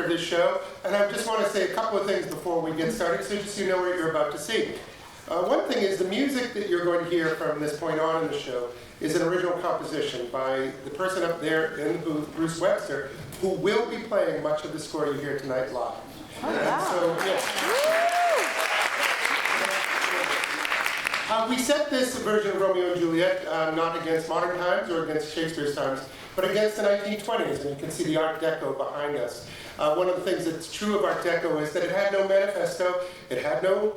of this show, and I just want to say a couple of things before we get started, so just so you know what you're about to see. One thing is the music that you're going to hear from this point on in the show is an original composition by the person up there in the booth, Bruce Webster, who will be playing much of the score you hear tonight live. Oh, wow. So, yeah. We set this version of Romeo and Juliet not against modern times or against Shakespeare's times, but against the 1920s, and you can see the Art Deco behind us. One of the things that's true of Art Deco is that it had no manifesto, it had no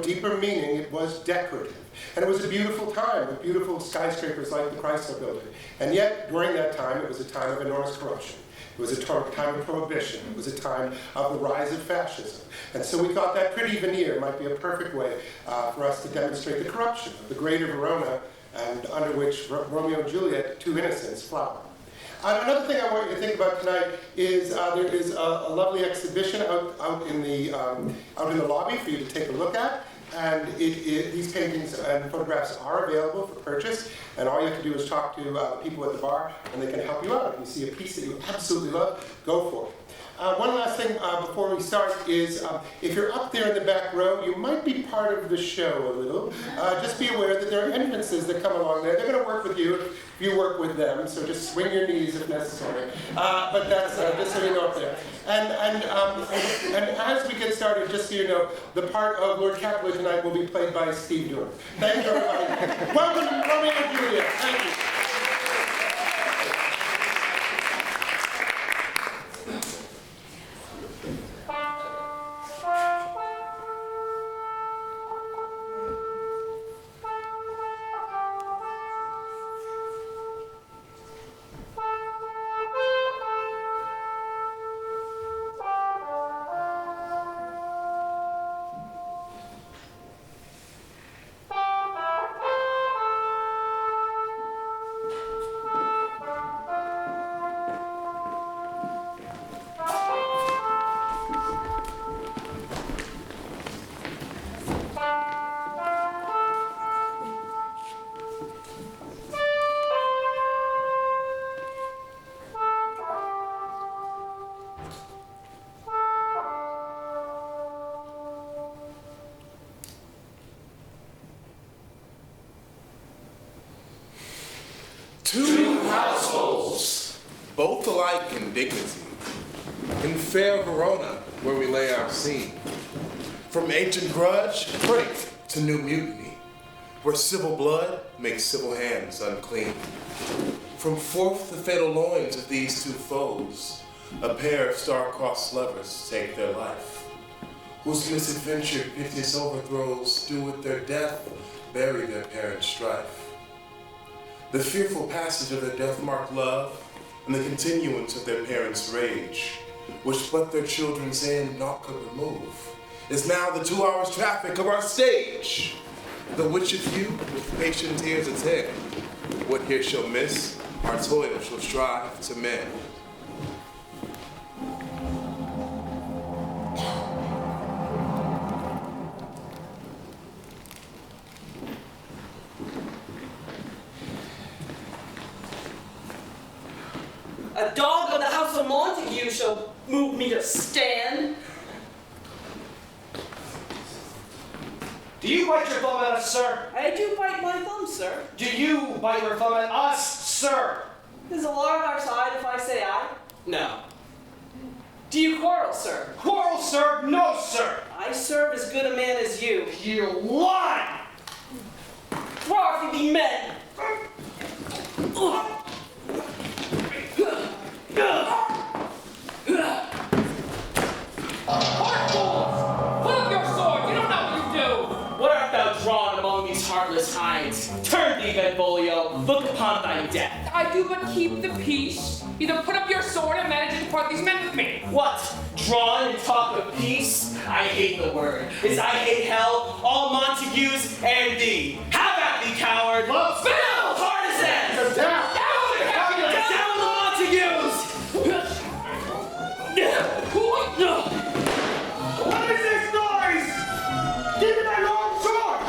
deeper meaning, it was decorative. And it was a beautiful time, with beautiful skyscrapers like the Chrysler Building. And yet, during that time, it was a time of enormous corruption. It was a time of prohibition. It was a time of the rise of fascism. And so we thought that pretty veneer might be a perfect way for us to demonstrate the corruption of the greater Verona, and under which Romeo and Juliet, two innocents, flower. Another thing I want you to think about tonight is there is a lovely exhibition out in the lobby for you to take a look at. And these paintings and photographs are available for purchase. And all you have to do is talk to people at the bar, and they can help you out. If you see a piece that you absolutely love, go for it. One last thing before we start is, if you're up there in the back row, you might be part of the show a little. Just be aware that there are entrances that come along there. They're going to work with you if you work with them, so just swing your knees if necessary. But that's just so you know up there. And as we get started, just so you know, the part of Lord Capulet tonight will be played by Steve Dorff. Thank you, everybody. Welcome to Romeo and Juliet. Thank you. Two households, both alike in dignity, in fair Verona, where we lay our scene. From ancient grudge, break to new mutiny, where civil blood makes civil hands unclean. From forth the fatal loins of these two foes, a pair of star-crossed lovers take their life, whose misadventure piteous overthrows do with their death bury their parents' strife. The fearful passage of their death-marked love, and the continuance of their parents' rage, which but their children's end naught could remove, is now the 2 hours traffic of our stage. The which of you with patient tears attend, what here shall miss, our toil shall strive to mend. A dog of the house of Montague shall move me to stand. Do you bite your thumb at us, sir? I do bite my thumb, sir. Do you bite your thumb at us, sir? Is the law on our side if I say aye? No. Do you quarrel, sir? Quarrel, sir? No, sir. I serve as good a man as you. You lie! Where if you be men? Heart fools! Put up your sword! You don't know what you do! What art thou drawn among these heartless hinds? Turn thee, Benvolio, look upon thy death. I do but keep the peace. Either put up your sword and manage to part these men with me. What? Drawn and talk of peace? I hate the word, as I hate hell, all Montagues, and thee. Have at thee, coward! Well, Spill, partisans! Down! Down the Montagues! What is this noise? Give me that long sword!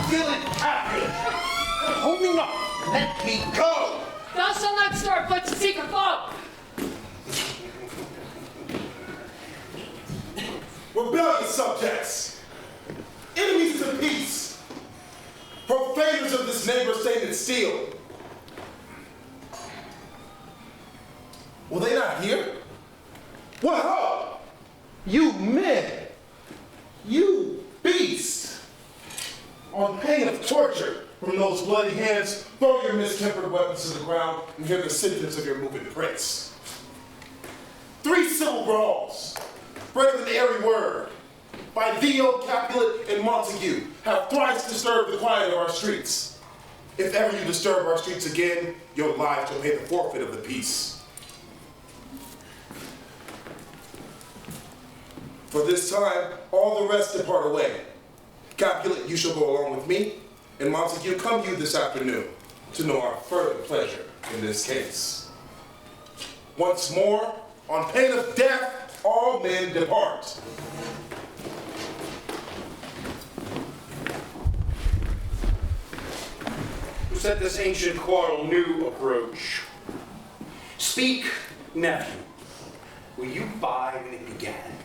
Feel it happen! Hold me up! Let me go! Thou shalt not stir, but to seek a foe. rebellious subjects, enemies to peace, profaners of this neighbor-sainted steel. Will they not hear? What ho! You men, you beasts, on pain of torture from those bloody hands, throw your mistempered weapons to the ground and hear the sentence of your moving prince. 3 civil brawls, bred of an airy word, by Theo, Capulet, and Montague, have thrice disturbed the quiet of our streets. If ever you disturb our streets again, your lives shall pay the forfeit of the peace. For this time, all the rest depart away. Capulet, you shall go along with me, and Montague, come you this afternoon to know our further pleasure in this case. Once more, on pain of death, all men depart. To set this ancient quarrel new approach. Speak, nephew. Will you buy when it began?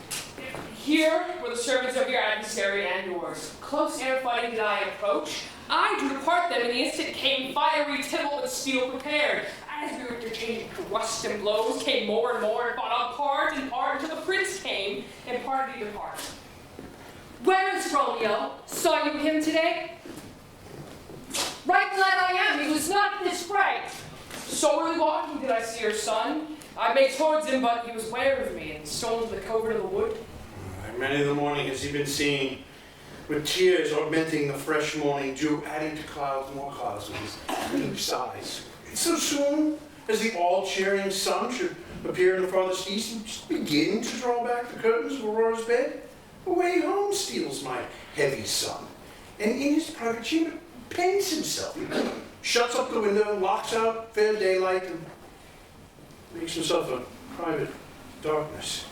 Here were the servants of your adversary and yours. Close air fighting did I approach. I do depart them in the instant came fiery Tybalt with steel prepared. As we were interchanging thrusts and blows, came more and more, and fought on part and part until the prince came, and part did depart. Where is Romeo? Saw you him today? Right glad I am, he was not this bright. So early walking did I see your son. I made towards him, but he was ware of me, and stole to the covert of the wood. Many of the morning has he been seen, with tears augmenting the fresh morning dew, adding to clouds more clouds with his deep sighs. So soon as the all-cheering sun should appear in the farthest east, and just begin to draw back the curtains of Aurora's bed, away home steals my heavy son, and in his private chamber pens himself. He shuts up the window, locks out fair daylight, and makes himself a private darkness.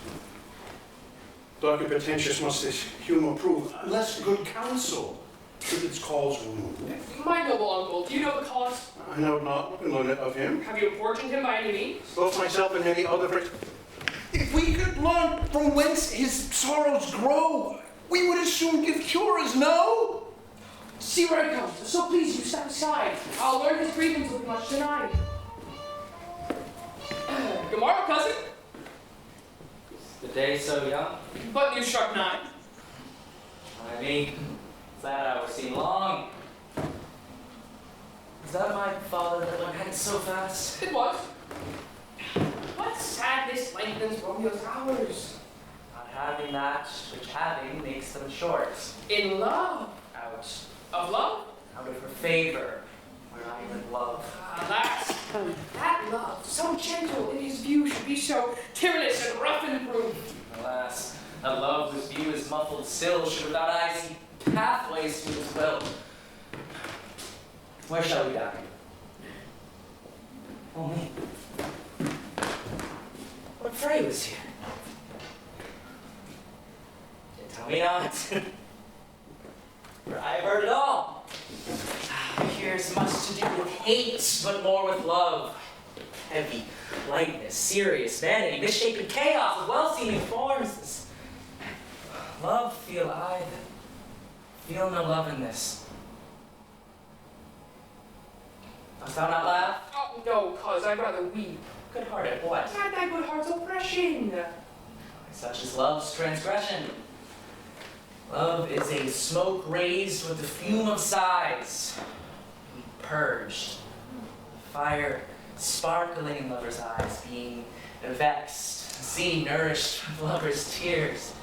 Dark and pretentious must this humor prove, unless good counsel with its cause remove. My noble uncle, do you know the cause? I know not, what can learn it of him. Have you importuned him by any means? Both myself and many other friends. If we could learn from whence his sorrows grow, we would as soon give cures, no? See where it comes. So please, you step aside. I'll learn his grievance will be much denied. Good morning, cousin. The day so young? But you struck 9. I mean, that hour seemed long. Is that my father that went head so fast? It was. What sadness lengthens Romeo's hours? Not having that which having makes them short. In love. Out. Of love? Out of her favor, where I am in love. Alas, that love, so gentle in his view, should be so tyrannous and rough in proof. Alas, a love whose view is muffled still should without eyes see pathways to his will. Where shall we dine? Only, what fray was here? Tell me not. For I have heard it all. Here's much to do with hate, but more with love. Heavy lightness, serious vanity, misshapen chaos of well-seeming forms. This love feel I that feel no love in this. Dost thou not laugh? Oh, no, cause I'd rather weep. Good-hearted, what? Why thy good heart's oppression? Such is love's transgression. Love is a smoke raised with the fume of sighs, purged, fire sparkling in lovers' eyes, being vexed, sea nourished with lovers' tears.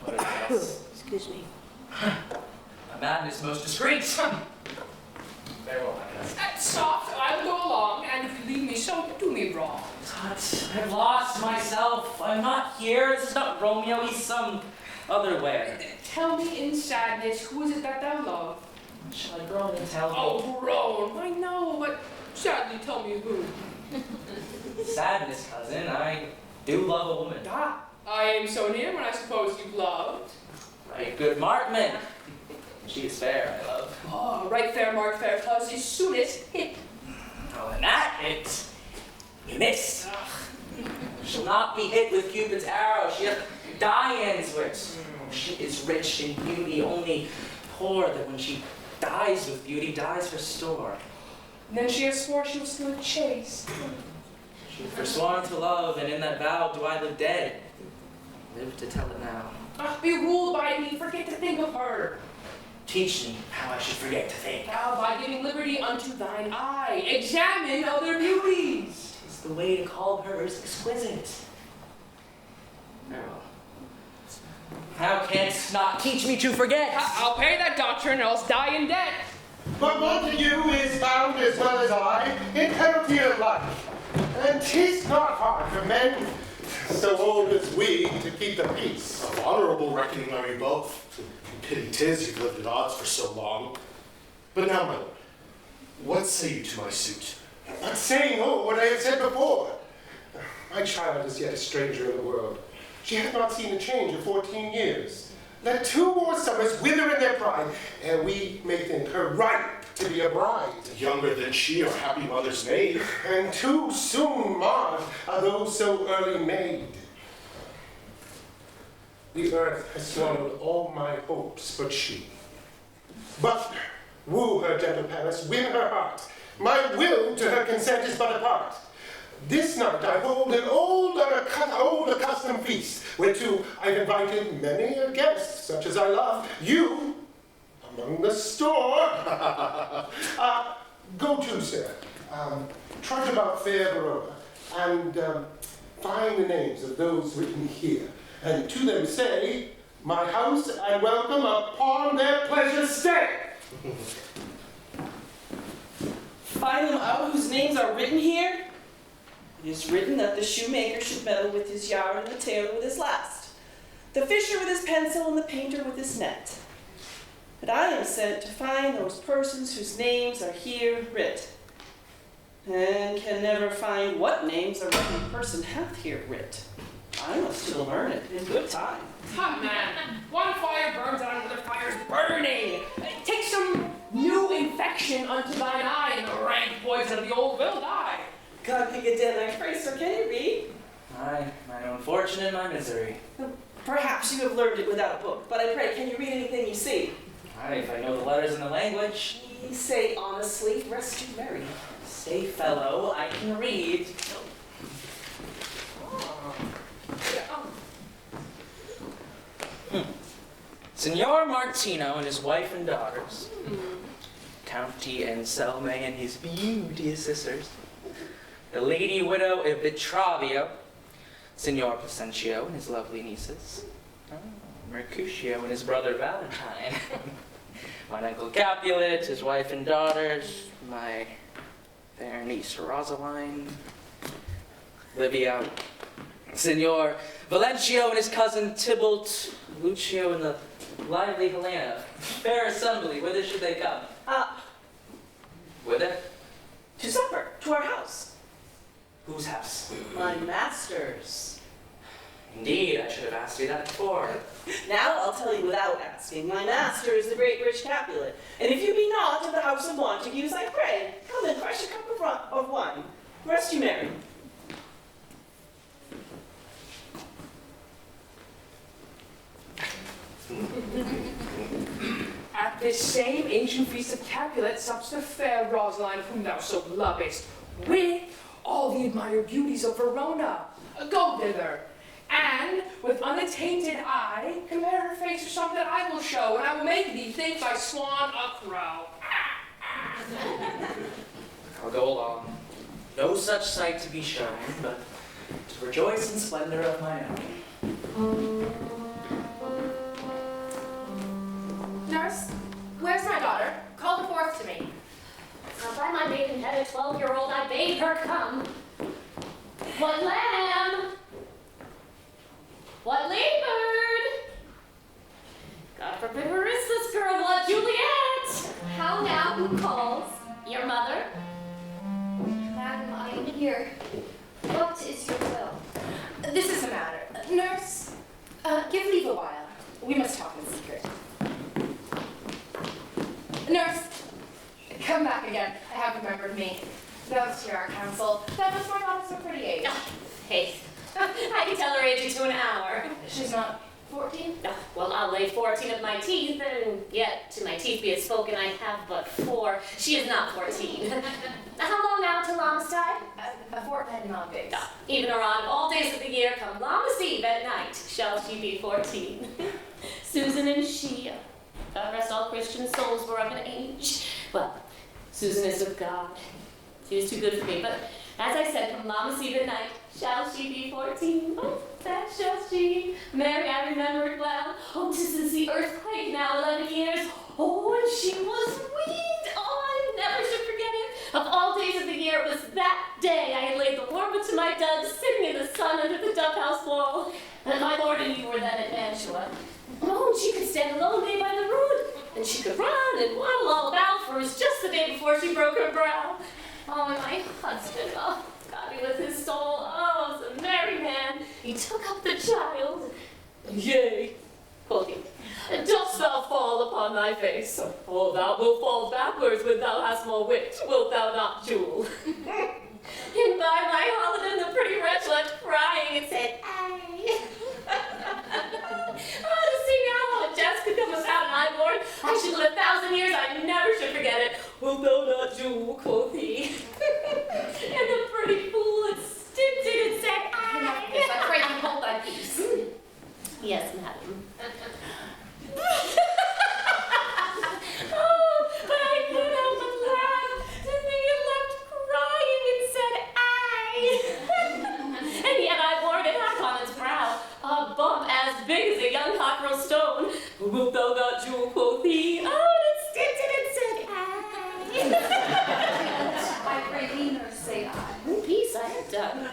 What is this? Excuse me. A madness most discreet. Very well, my cousin. Soft, I will go along, and if you leave me so, do me wrong. Tut, I've lost myself. I'm not here. This is not Romeo. He's some other where. Tell me in sadness, who is it that thou love? Shall I groan and tell thee? Oh, groan. I know, but sadly tell me who. Sadness, cousin. I do love a woman. Ah, I am so near when I suppose you've loved. Right good markman. She is fair, I love. Oh, right fair, mark fair, cause his soonest hit. Oh, and that hit. You missed. She'll not be hit with Cupid's arrow. She hath Diane's wit. She is rich in beauty, only poor that when she dies with beauty, dies her store. And then she has swore she was going to chase. She forsworn to love, and in that vow do I live dead. Live to tell it now. Be ruled by me, forget to think of her. Teach me how I should forget to think. Now by giving liberty unto thine eye, examine other beauties. It's the way to call hers exquisite. Farewell. How canst not teach me to forget? I'll pay that doctrine, or else die in debt. But Montague is bound as well as I in penalty of life. And 'tis not hard for men so old as we to keep the peace. Of honorable reckoning are you both. Pity 'tis you've lived at odds for so long. But now, my lord, what say you to my suit? But saying what I have said before. My child is yet a stranger in the world. She hath not seen a change of 14 years. Let 2 more summers wither in their pride, and we may think her ripe to be a bride. Younger than she, our happy mother's maid. And too soon marred are those so early made. The earth has swallowed all my hopes but she. But woo her, gentle Paris, win her heart. My will to her consent is but a part. This night I hold an old accustomed feast, whereto I've invited many a guest, such as I love. You, among the store. Go to, sir. Trudge about fair Verona, and find the names of those written here, and to them say, my house and welcome upon their pleasure stay. Find them out whose names are written here? It is written that the shoemaker should meddle with his yard and the tailor with his last, the fisher with his pencil and the painter with his net. But I am sent to find those persons whose names are here writ, and can never find what names a written person hath here writ. I must still learn it in good time. Come, man. One fire burns out, another fire's burning. Take some new infection unto thine eye, and the rank poison of the old will die. God pick a dead like pray, sir, can you read? Aye, my own fortune and my misery. Perhaps you have learned it without a book, but I pray, can you read anything you see? Aye, if I know the letters in the language. Ye say honestly, rest you merry. Say, fellow, I can read. Signor Martino and his wife and daughters. County Anselme and his beauteous sisters. The lady widow of Vitravio. Signor Placentio and his lovely nieces. Mercutio and his brother Valentine. My uncle Capulet, his wife and daughters. My fair niece Rosaline. Livia. Signor Valencio and his cousin Tybalt. Lucio and the lively Helena. Fair assembly, whither should they come? Whither? To supper, to our house. Whose house? My master's. Indeed, I should have asked you that before. Now I'll tell you without asking. My master is the great rich Capulet, and if you be not of the house of Montagues, I pray, come and crush a cup of wine. Rest you merry. At this same ancient feast of Capulet sups the fair Rosaline, whom thou so lovest, with all the admired beauties of Verona. Go thither, and with unattainted eye, compare her face to some that I will show, and I will make thee think thy swan a crow. I'll go along. No such sight to be shown, but to rejoice in splendor of my own. Nurse, where's my daughter? Call her forth to me. Now by my maidenhead, a 12-year-old, I bade her come. What lamb? What laboured? God forbid where is this girl, blood Juliet? How now, who calls? Your mother? Madam, I am here. What is your will? This is the matter. Nurse, give leave a while. We must talk in secret. Nurse, come back again. I have remembered me. Thou to our counsel. That was my daughter so pretty age. Faith, I can tell her age into an hour. She's not 14? Oh, well, I'll lay 14 of my teeth, and yet to my teeth be it spoken, I have but 4. She is not 14. How long now till Lammas tide? A fortnight and odd days. Even or on all days of the year, come Lammas Eve at night, shall she be 14. Susan and she, God rest all Christian souls, were of an age. Well, Susan is with God. She is too good for me, but as I said, come Lammas Eve at night, shall she be 14? Oh, that shall she. Mary, I remember it well. Oh, 'tis since the earthquake now 11 years. Oh, and she was weaned. Oh, I never should forget it. Of all days of the year, it was that day I had laid the warmth to my dove, sitting in the sun under the dove house wall. And my lord and you were then at Mantua. Oh, and she could stand alone day by the road. And she could run and waddle all about, for it was just the day before she broke her brow. Oh, and my husband, oh, God be with his soul, oh, was a merry man. He took up the child. Yea, quoth he, and dost thou fall upon thy face? Oh, thou wilt fall backwards when thou hast more wit, wilt thou not, Jewel? And by my Holland, the pretty wretch left crying and said, aye. Oh, to see now how a jest could come us out, and I, Lord, I should live 1,000 years, I never should forget it. Wilt thou not, Jewel, quoth he. And the pretty fool had stinted and said, aye. Yes, I pray thee hold thy peace. Yes, madam. Oh, but I could help but laugh to think it left crying and said, aye. And yet I bore it hack on its brow, a bump as big as a young cockerel stone. Wilt thou not, Jewel, quoth he? Oh, and it stinted and said, aye. I pray thee, nurse, say I. In peace I have done.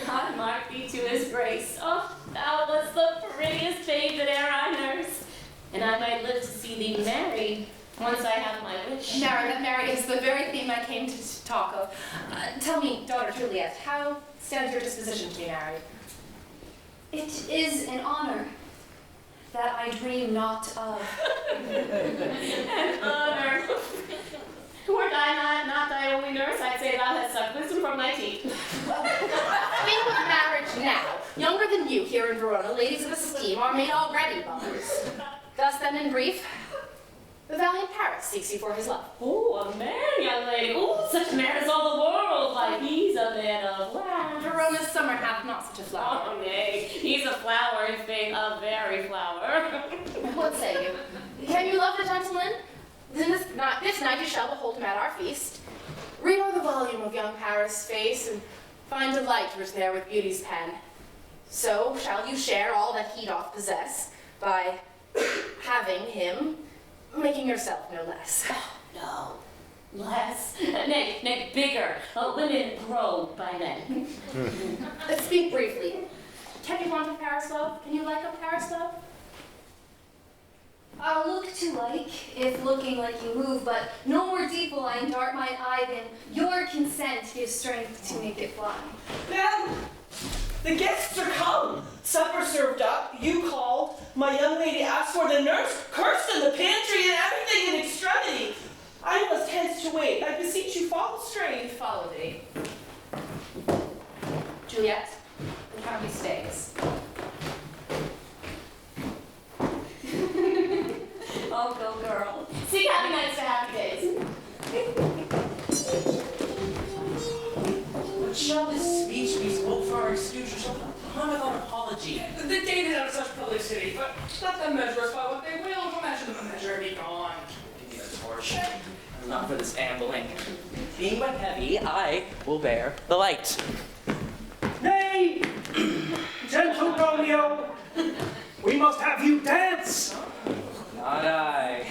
God mark thee to his grace. Oh, thou wast the prettiest babe that e'er I nursed. And I might live to see thee married, once I have my wish. Married is the very theme I came to talk of. Tell me, daughter Juliet, how stands your disposition to be married? It is an honor that I dream not of. An honor. Were I not thy only nurse, I'd say thou hast sucked wisdom from thy teeth. Think of marriage now. Younger than you here in Verona, ladies of esteem are made already mothers. Thus then, in brief, the valiant Paris seeks you for his love. Oh, a man, young lady. Oh, such a man as all the world. Why, he's a man of flowers. Verona's summer hath not such a flower. Oh, nay, he's a flower, in faith, a very flower. What say you? Can you love the gentleman? Then this night you shall behold him at our feast. Read o'er the volume of young Paris' face, and find delight writ there with beauty's pen. So shall you share all that he doth possess, by having him, making yourself no less. No, less, nay, bigger. Women grow by men. Let's speak briefly. Can you want a Paris love? Can you like a Paris love? I'll look to like, if looking like you move, but no more deep will I dart my eye than your consent gives strength to make it fly. Madam, the guests are come. Supper served up, you called. My young lady asked for the nurse, cursed in the pantry, and everything in extremity. I must hence to wait. I beseech you, follow straight. Follow thee. Juliet, the county stays. Oh, go girl. Seek happy nights to happy days. What shall this speech be spoke for our excuse or something? Not without apology. The dated out of such publicity, but let them measure us by what they will. Don't measure them a measure and be gone. Give me a torch. Enough for this ambling. Being but heavy, I will bear the light. Nay, gentle Romeo, we must have you dance. Not I.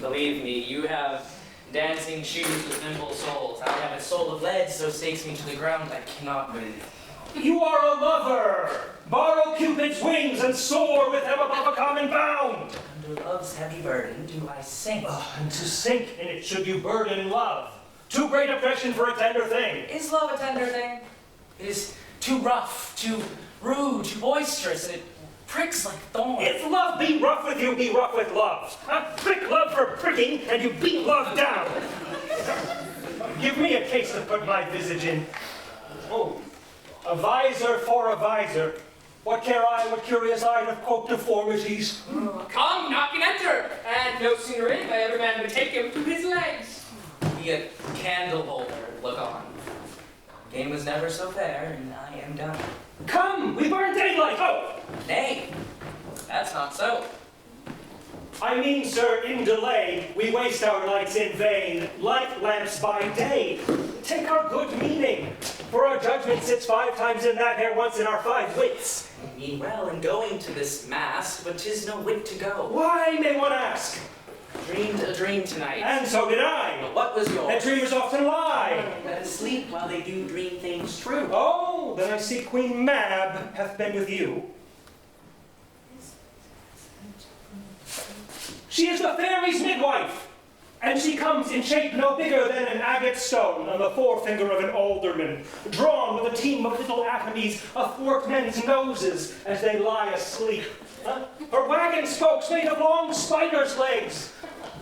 Believe me, you have dancing shoes with nimble soles. I have a soul of lead, so stakes me to the ground I cannot move. You are a lover. Borrow Cupid's wings and soar with him above a common bound. Under love's heavy burden do I sink. And to sink in it should you burden love. Too great affection for a tender thing. Is love a tender thing? It is too rough, too rude, too boisterous, and it pricks like thorns. If love be rough with you, be rough with love. Prick love for pricking, and you beat love down. Give me a case to put my visage in. Oh, A visor for a visor. What care I, what curious eye of quote deformities? Come, knock and enter. And no sooner in by every man would take him to his legs. Be a candle holder, look on. Game was never so fair, and I am done. Come, we burn daylight, ho! Nay, that's not so. I mean, sir, in delay, we waste our lights in vain, like lamps by day. Take our good meaning, for our judgment sits 5 times in that hair once in our 5 wits. I mean well in going to this mass, but 'tis no wit to go. Why, may one ask? Dreamed a dream tonight. And so did I. But what was yours? That dreamers often lie. Let us sleep while they do dream things true. Oh, then I see Queen Mab hath been with you. She is the fairy's midwife, and she comes in shape no bigger than an agate stone on the forefinger of an alderman, drawn with a team of little atomies athwart men's noses as they lie asleep. Her wagon spokes made of long spiders' legs,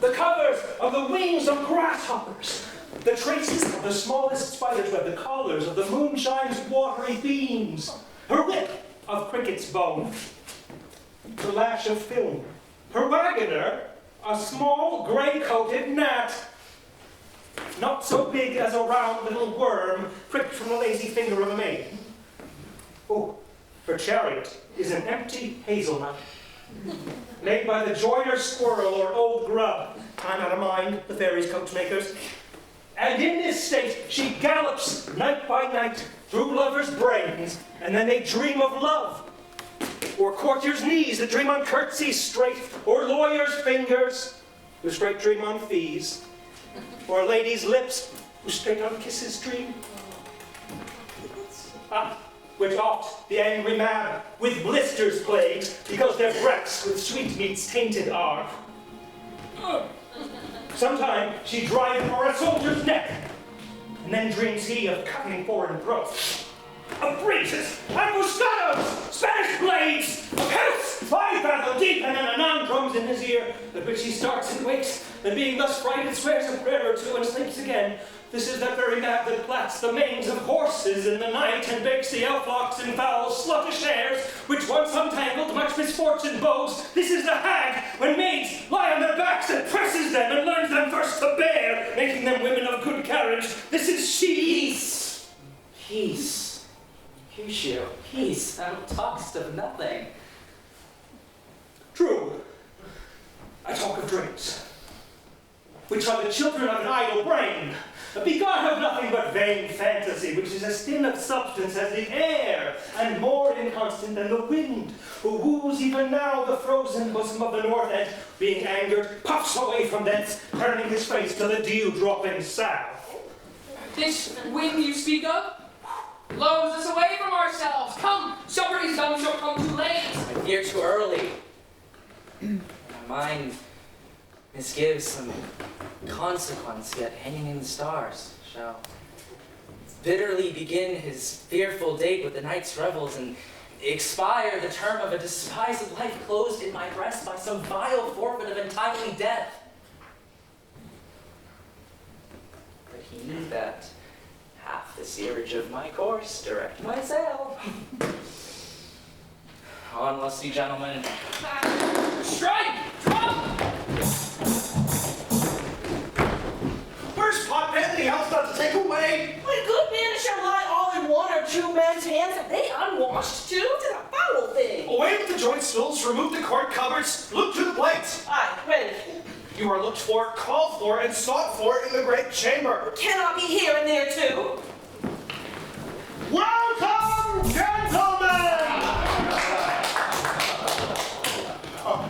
the covers of the wings of grasshoppers, the traces of the smallest spider's web, the collars of the moonshine's watery beams, her whip of cricket's bone, her lash of film, her wagoner, a small gray-coated gnat, not so big as a round little worm pricked from the lazy finger of a maid. Oh, her chariot is an empty hazelnut, made by the joiner squirrel or old grub. I'm out of mind, the fairies' coachmakers. And in this state she gallops night by night through lovers' brains, and then they dream of love. Or courtiers' knees that dream on curtsies straight, or lawyers' fingers who straight dream on fees, or ladies' lips who straight on kisses dream. Which oft the angry Mab with blisters plagues, because their breaths with sweetmeats tainted are. Sometime she drives o'er a soldier's neck, and then dreams he of cutting foreign throats. Of breeches, ambuscados, Spanish blades, of hilts 5 fathom deep, and then anon drums in his ear, at which he starts and wakes, and being thus frighted swears a prayer or two and sleeps again. This is that very Mab that plats the manes of horses in the night, and bakes the elf-locks and foul sluggish hairs, which once untangled much misfortune bows. This is the hag, when maids lie on their backs and presses them, and learns them first to bear, making them women of good carriage. This is she. Peace. Peace. Horatio, peace. Thou talkst of nothing. True. I talk of dreams, which are the children of an idle brain, begot of nothing but vain fantasy, which is as thin of substance as the air, and more inconstant than the wind, who woos even now the frozen bosom of the north, and, being angered, puffs away from thence, turning his face to the dew-dropping south. This wind you speak of blows us away from ourselves. Come, supper is done, shall come too late. I fear too early. My mind misgives some consequence yet hanging in the stars shall bitterly begin his fearful date with the night's revels, and expire the term of a despised life closed in my breast by some vile forfeit of untimely death. But he that hath the steerage of my course direct my sail. On, lusty gentlemen. Strike! Drum! Where's Pot Bentley? Else not to take away? When good men shall lie all in one or two men's hands, are they unwashed too? 'Tis a foul thing. Away with the joint stools, remove the court cupboards, look to the plates. Aye, ready. You are looked for, called for, and sought for in the great chamber. Cannot be here and there too. Welcome, gentlemen!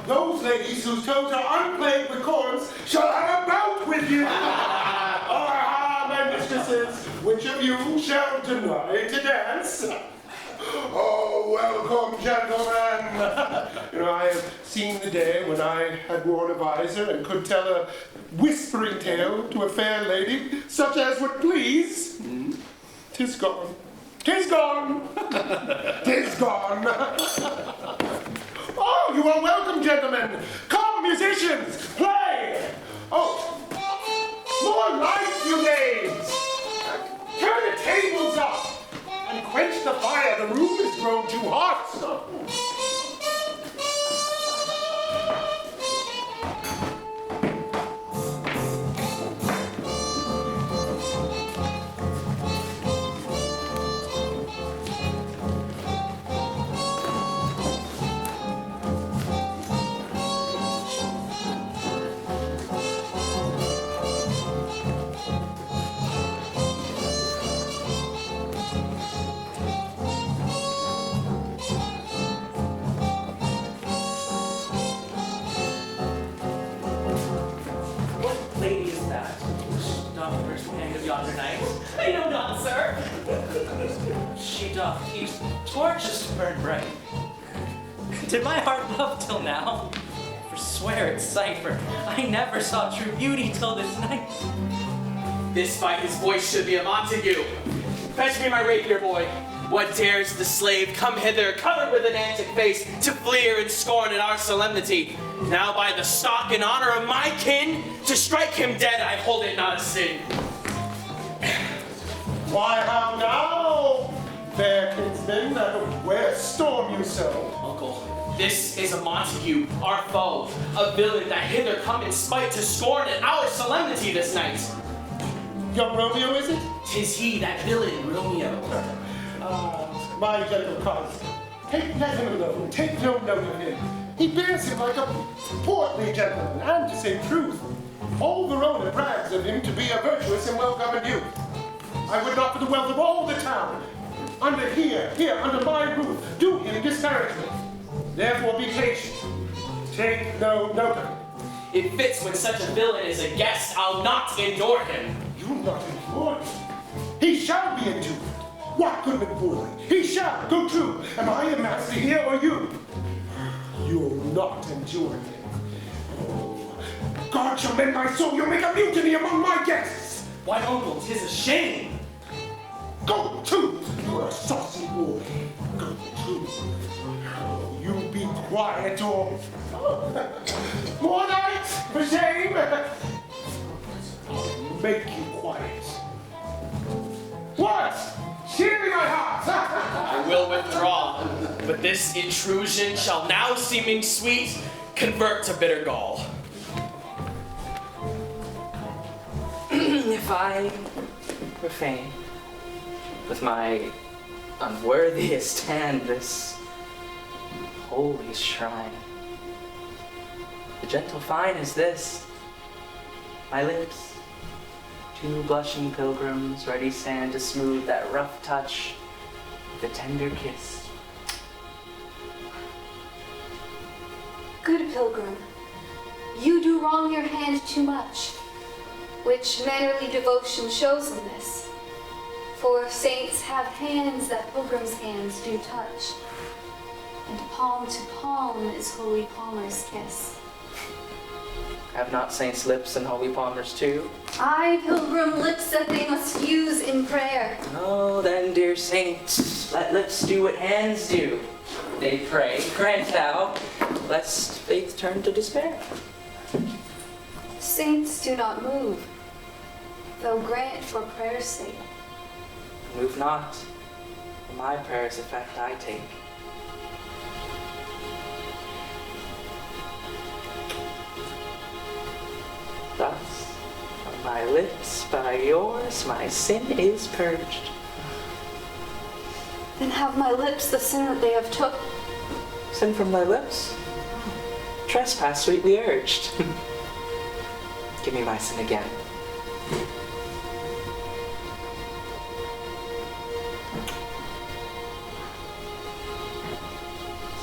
Those ladies whose toes are unplagued with corns shall have a bout with you. My mistresses, which of you shall deny to dance? Oh, welcome, gentlemen. I have seen the day when I had worn a visor and could tell a whispering tale to a fair lady, such as would please. 'Tis gone. 'Tis gone. 'Tis gone. Oh, you are welcome, gentlemen. Come, musicians, play. Oh, more light, you babes. Turn the tables up and quench the fire. yonder knight? I know not, sir. She doth use torches to burn bright. Did my heart love till now? Forswear its cipher. I never saw true beauty till this night. This by his voice should be a Montague. Fetch me my rapier, boy. What dares the slave come hither, covered with an antic face, to fleer and scorn at our solemnity? Now by the stock and honor of my kin, to strike him dead I hold it not a sin. Why, how now, fair kinsman, where storm you so? Uncle, this is a Montague, our foe, a villain that hither come in spite to scorn at our solemnity this night. Young Romeo, is it? 'Tis he, that villain, Romeo. My gentle cause, let him alone, take no note of him. He bears him like a portly gentleman, and to say truth, all Verona brags of him to be a virtuous and well-governed youth. I would not for the wealth of all the town, under my roof, do him disparagement. Therefore be patient, take no note of him. It fits when such a villain is a guest, I'll not endure him. You not endure him? He shall be endured. What, goodman boy? He shall go true. Am I a master here or you? You'll not endure him. Oh, God shall mend my soul. You'll make a mutiny among my guests. Why, uncle, 'tis a shame. Go to. You're a saucy boy. Go to. Oh, you be quiet or... More nights, for shame. I'll make you quiet. What? Cheer me, my heart! I will withdraw, but this intrusion shall now seeming sweet convert to bitter gall. If I profane with my unworthiest hand this holy shrine, the gentle fine is this, my lips, two blushing pilgrims ready stand to smooth that rough touch with a tender kiss. Good pilgrim, you do wrong your hand too much, which mannerly devotion shows in this. For saints have hands that pilgrims' hands do touch, and palm to palm is holy palmer's kiss. Have not saints' lips and holy palmers too? Aye, pilgrim, lips that they must use in prayer. Oh, then, dear saints, let lips do what hands do. They pray, grant thou, lest faith turn to despair. Saints do not move, though grant for prayer's sake. Move not, for my prayer's effect I take. Thus, from my lips by yours, my sin is purged. Then have my lips the sin that they have took. Sin from thy lips? Trespass sweetly urged. Give me my sin again.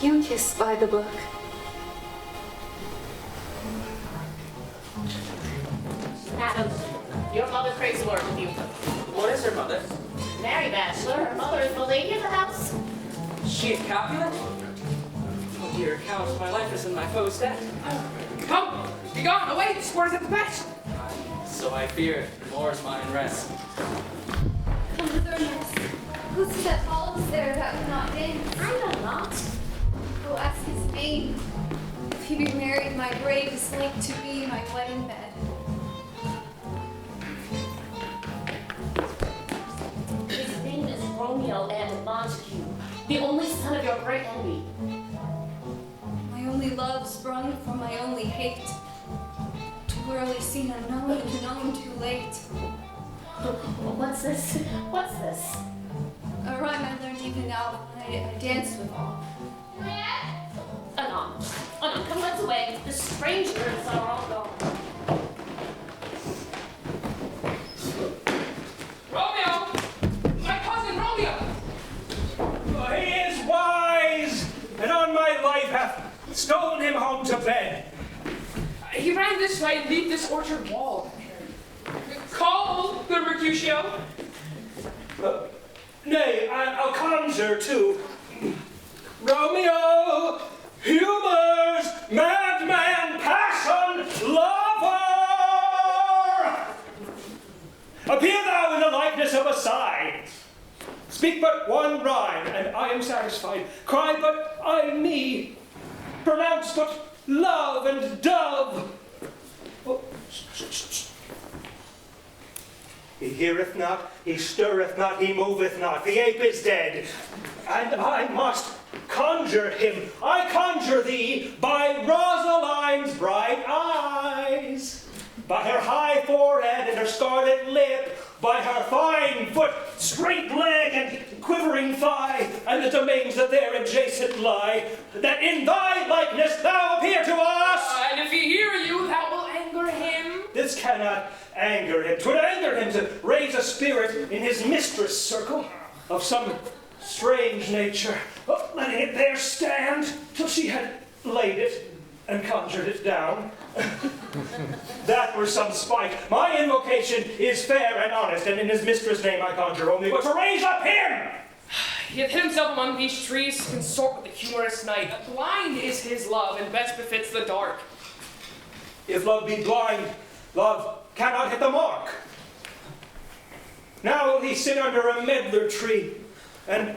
You kiss by the book. Adam, your mother craves a word with you. What is her mother? Mary Bachelor, her mother is the lady of the house. She a Capulet? Oh dear Count, my life is in my foe's debt. Come, be gone, away, the sport is at the best. So I fear, more is mine rest. Come hither, miss. Who's that falls there that would not dance? I know not. Go ask his name. If he be married, my grave is like to be my wedding bed. His name is Romeo and Montague, the only son of your great enemy. My only love sprung from my only hate. Too early seen unknown, known too late. What's this? What's this? A rhyme I learned even now when I danced with all. Anon, come let's away. The strangers are all gone. Romeo! My cousin Romeo! He is wise, and on my life hath stolen him home to bed. He ran this way and leaped this orchard wall. Call Good Mercutio? Nay, I'll conjure too. Romeo, humors, madman, passion, lover! Appear thou in the likeness of a sign. Speak but one rhyme, and I am satisfied. Cry but I me. Pronounce but love and dove. Oh, he heareth not, he stirreth not, he moveth not. The ape is dead, and I must conjure him. I conjure thee by Rosaline's bright eyes, by her high forehead and her scarlet lip, by her fine foot, straight leg, and quivering thigh, and the domains that there adjacent lie, that in thy likeness thou appear to us. And if he hear you, that will anger him. This cannot anger him. 'Twould anger him to raise a spirit in his mistress' circle of some strange nature, letting it there stand till she had laid it and conjured it down. That were some spite. My invocation is fair and honest, and in his mistress' name I conjure only but to raise up him! He hath hid himself among these trees to consort with the humorous night. Blind is his love, and best befits the dark. If love be blind, love cannot hit the mark. Now will he sit under a medlar tree and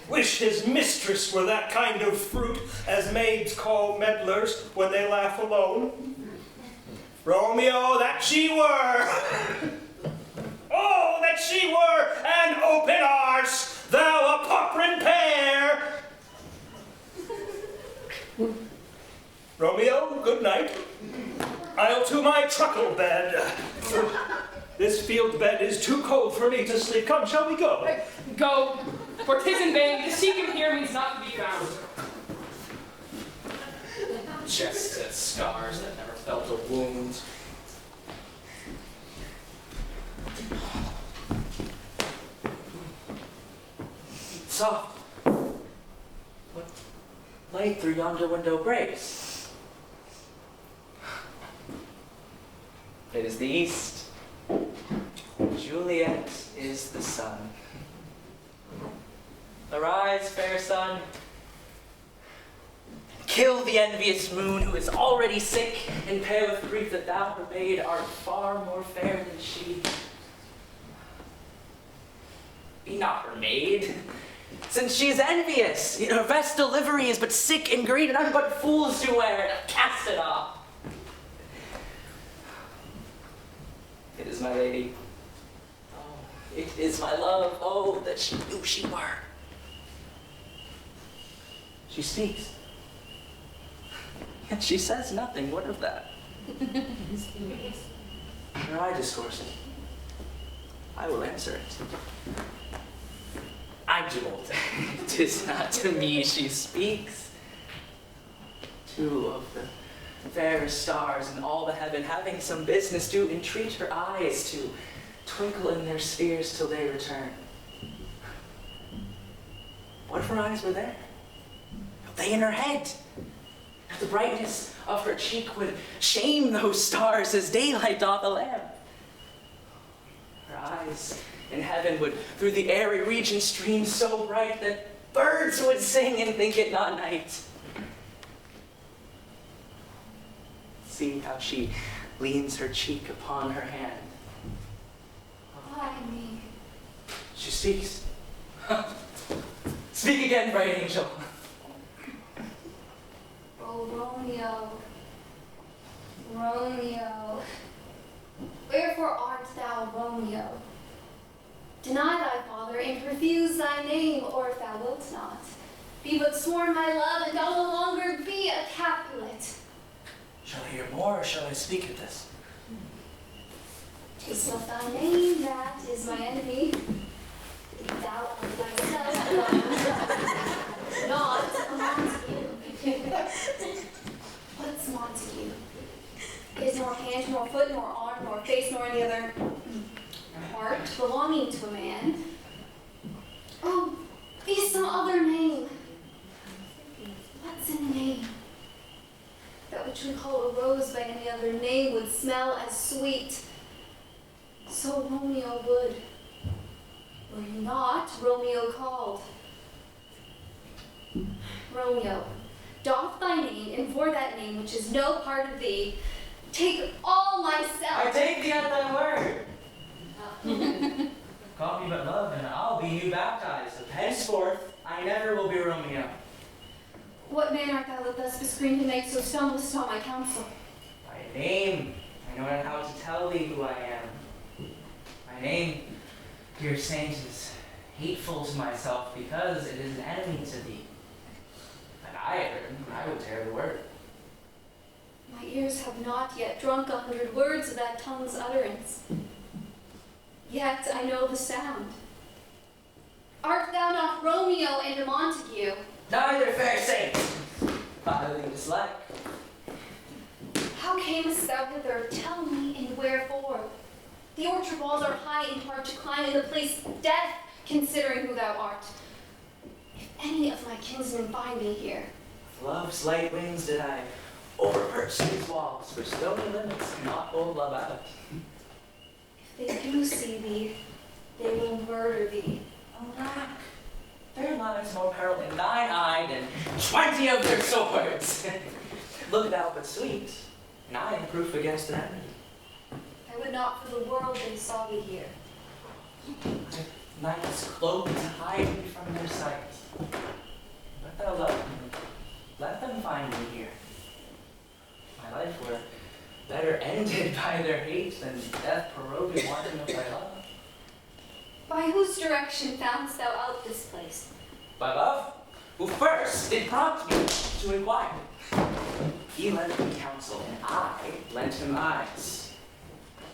wish his mistress were that kind of fruit as maids call medlars when they laugh alone. Romeo, that she were! Oh, that she were an open arse, thou a poprin pear! Romeo, good night. I'll to my truckle bed. This field bed is too cold for me to sleep. Come, shall we go? Go, for 'tis in vain. To seek him here means not to be found. Just scars that never felt a wound. Soft. What light through yonder window breaks? It is the east. Juliet is the sun. Arise, fair sun. Kill the envious moon who is already sick, and pale with grief that thou, her maid, art far more fair than she. Be not her maid, since she is envious. Her vestal livery is but sick and green, and none but fools do wear it. Cast it off. It is my lady. Oh, it is my love. Oh, that she knew she were. She speaks. Yet she says nothing. What of that? Her eye discoursing. I will answer it. I'm too old. 'Tis not to me she speaks. Two of the fairest stars in all the heaven, having some business, do entreat her eyes to twinkle in their spheres till they return. What if her eyes were there? Are they in her head? The brightness of her cheek would shame those stars as daylight doth a lamp. Her eyes in heaven would through the airy region stream so bright that birds would sing and think it not night. See how she leans her cheek upon her hand. Why me? She speaks. Speak again, bright angel. Oh, Romeo, Romeo, wherefore art thou Romeo? Deny thy father and refuse thy name, or if thou wilt not, be but sworn my love, and thou no longer be a Capulet. Shall I hear more, or shall I speak of this? 'Tis not thy name that is my enemy. Thou art thyself not a Montague. What's Montague? Is nor hand, nor foot, nor arm, nor face, nor any other part belonging to a man. Oh, be some other name. What's a name? That which we call a rose by any other name would smell as sweet. So Romeo would. Were you not, Romeo called. Romeo, doff thy name, and for that name which is no part of thee, take all myself. I take thee at thy word. Call me but love, and I'll be new baptized. Henceforth, I never will be Romeo. What man art thou that thus bescreened and make so stumblest on my counsel? My name, I know not how to tell thee who I am. My name, dear saint, is hateful to myself because it is an enemy to thee. And I would tear the word. My ears have not yet drunk 100 words of that tongue's utterance. Yet I know the sound. Art thou not Romeo and a Montague? Neither, fair saint. Fatherly dislike. How camest thou hither? Tell me, and wherefore? The orchard walls are high and hard to climb, and the place death, considering who thou art. If any of my kinsmen find me here, With love's light wings did I overperch these walls, for stony limits cannot hold love out. if they do see thee, they will murder thee. Alack, there lies more peril in thine eye than 20 of their swords. Look thou but sweet, and I am proof against an enemy. I would not for the world they saw thee here. Night's cloak to hide me from their sight. But thou love me, let them find me here. My life were better ended by their hate than death prorogued wanting of thy love. By whose direction foundst thou out this place? By love, who first did prompt me to inquire. He lent me counsel, and I lent him eyes.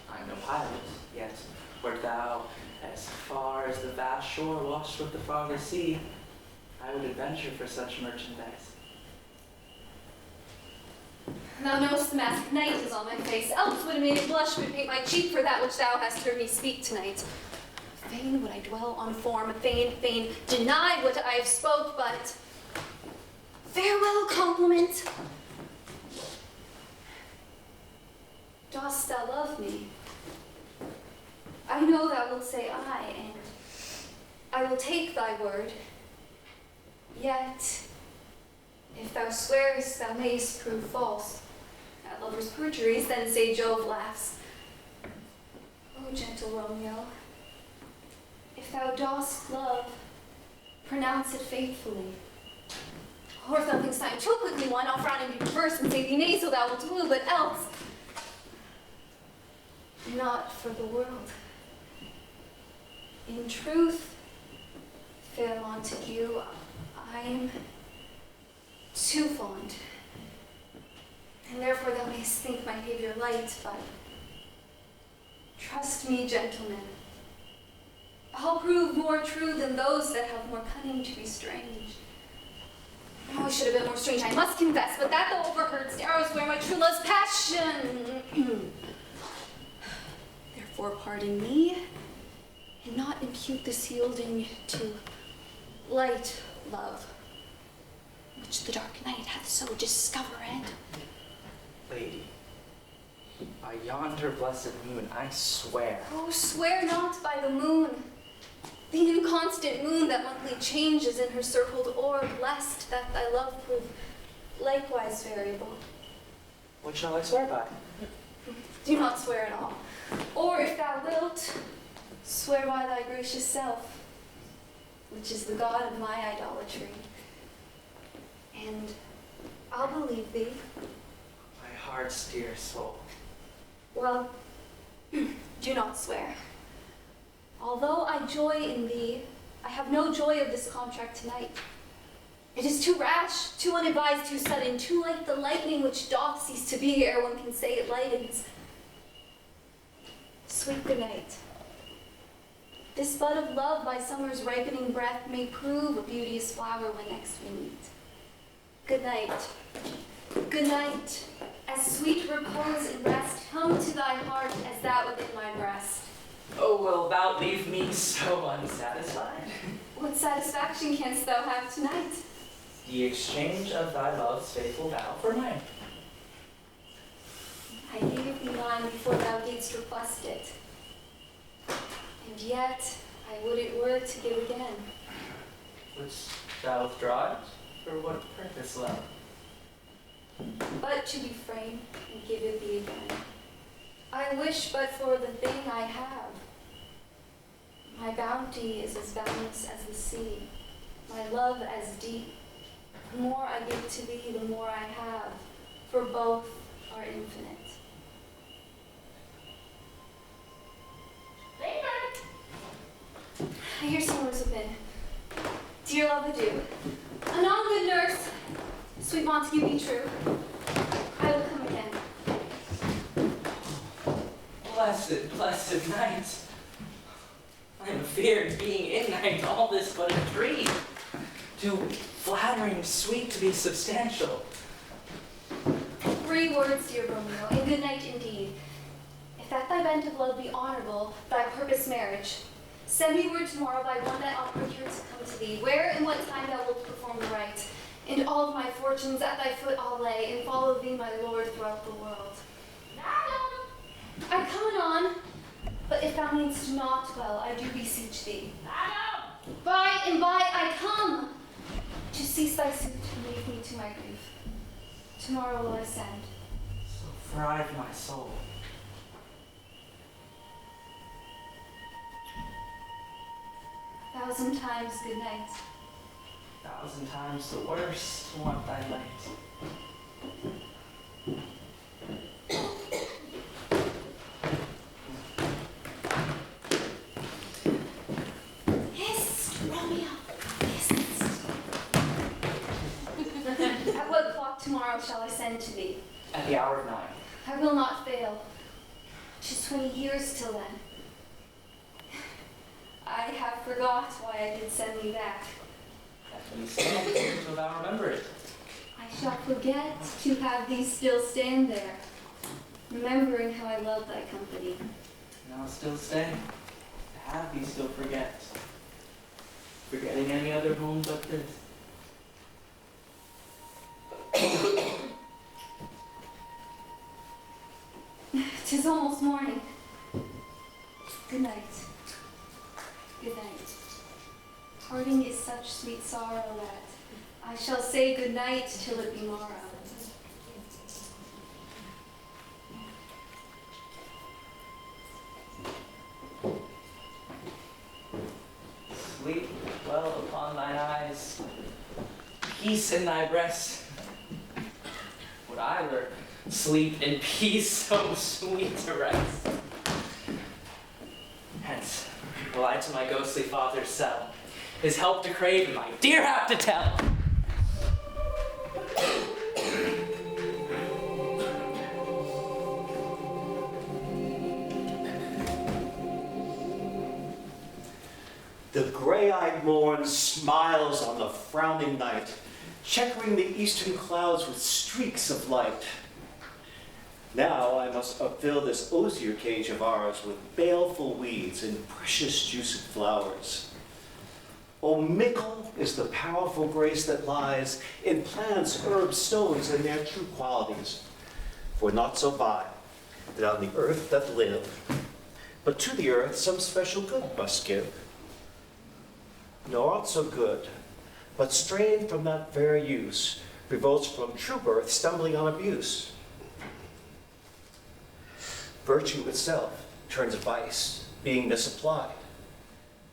I'm no pilot, yet wert thou as far as the vast shore washed with the farthest sea, I would adventure for such merchandise. Thou knowest the mask of night is on my face, else would have made it blush, would paint my cheek for that which thou hast heard me speak tonight. Fain would I dwell on form, fain deny what I have spoke, but farewell compliment. Dost thou love me? I know thou wilt say aye, and I will take thy word. Yet, if thou swearest, thou mayst prove false. At lovers' perjuries, then say Jove laughs. O gentle Romeo, if thou dost love, pronounce it faithfully. Or if thou thinkst I am too quickly won, I'll frown and be perverse and say thee nay, so thou wilt woo, but else, not for the world. In truth, fair Montague, I am too fond, and therefore thou mayst think my behavior light, but trust me, gentlemen, I'll prove more true than those that have more cunning to be strange. I always should have been more strange, I must confess, but that though overheard arrows where my true love's passion. Therefore pardon me, and not impute this yielding to light love, which the dark night hath so discovered. Lady, by yonder blessed moon, I swear. Oh, swear not by the moon, the inconstant moon that monthly changes in her circled orb, lest that thy love prove likewise variable. What shall I swear by? Do not swear at all. Or if thou wilt, swear by thy gracious self, which is the god of my idolatry. And I'll believe thee. My heart's dear soul. Well, do not swear. Although I joy in thee, I have no joy of this contract tonight. It is too rash, too unadvised, too sudden, too like the lightning which doth cease to be ere one can say it lightens. Sweet good night. This bud of love by summer's ripening breath may prove a beauteous flower when next we meet. Good night. Good night. As sweet repose and rest come to thy heart as that within my breast. Oh, wilt thou leave me so unsatisfied? What satisfaction canst thou have tonight? The exchange of thy love's faithful vow for mine. I gave thee mine before thou didst request it. And yet, I would it were to give again. Wouldst thou withdraw it? For what purpose, love? But to be frank and give it thee again. I wish but for the thing I have. My bounty is as boundless as the sea, my love as deep. The more I give to thee, the more I have, for both are infinite. I hear someone's within. Dear love, adieu. Anon, good nurse. Sweet Montague, be true. I will come again. Blessed, blessed night. I am feared being in night, all this but a dream. Too flattering, sweet to be substantial. 3 words, dear Romeo, and good night indeed. If that thy bent of love be honorable, thy purpose marriage, send me word tomorrow by one that I'll procure to come to thee, where and what time thou wilt perform the rite, and all of my fortunes at thy foot I'll lay, and follow thee, my lord, throughout the world. Madam! I come anon, but if thou meanst not well, I do beseech thee. Madam! By and by I come, to cease thy suit and leave me to my grief. Tomorrow will I send. So thrive my soul. 1,000 times good night. 1,000 times the worst want thy light. Hist, Romeo, hist. At what clock tomorrow shall I send to thee? At the hour of 9. I will not fail. 'Tis 20 years till then. I have forgot why I did send thee back. That's when you stand until thou remember it. I shall forget to have thee still stand there, remembering how I loved thy company. And I'll still stay. To have thee still forget. Forgetting any other home but this. 'Tis almost morning. Good night. Good night. Parting is such sweet sorrow that I shall say good night till it be morrow. Sleep well upon thine eyes, peace in thy breast. Would I were sleep in peace so sweet to rest. Hence will I to my ghostly father's cell, his help to crave and my dear hap to tell. The gray-eyed morn smiles on the frowning night, checkering the eastern clouds with streaks of light. Now I must upfill this osier cage of ours with baleful weeds and precious juiced flowers. Oh, mickle is the powerful grace that lies in plants, herbs, stones, and their true qualities. For not so vile that on the earth doth live, but to the earth some special good must give. Nor aught so good, but strained from that fair use, revolts from true birth, stumbling on abuse. Virtue itself turns vice, being misapplied,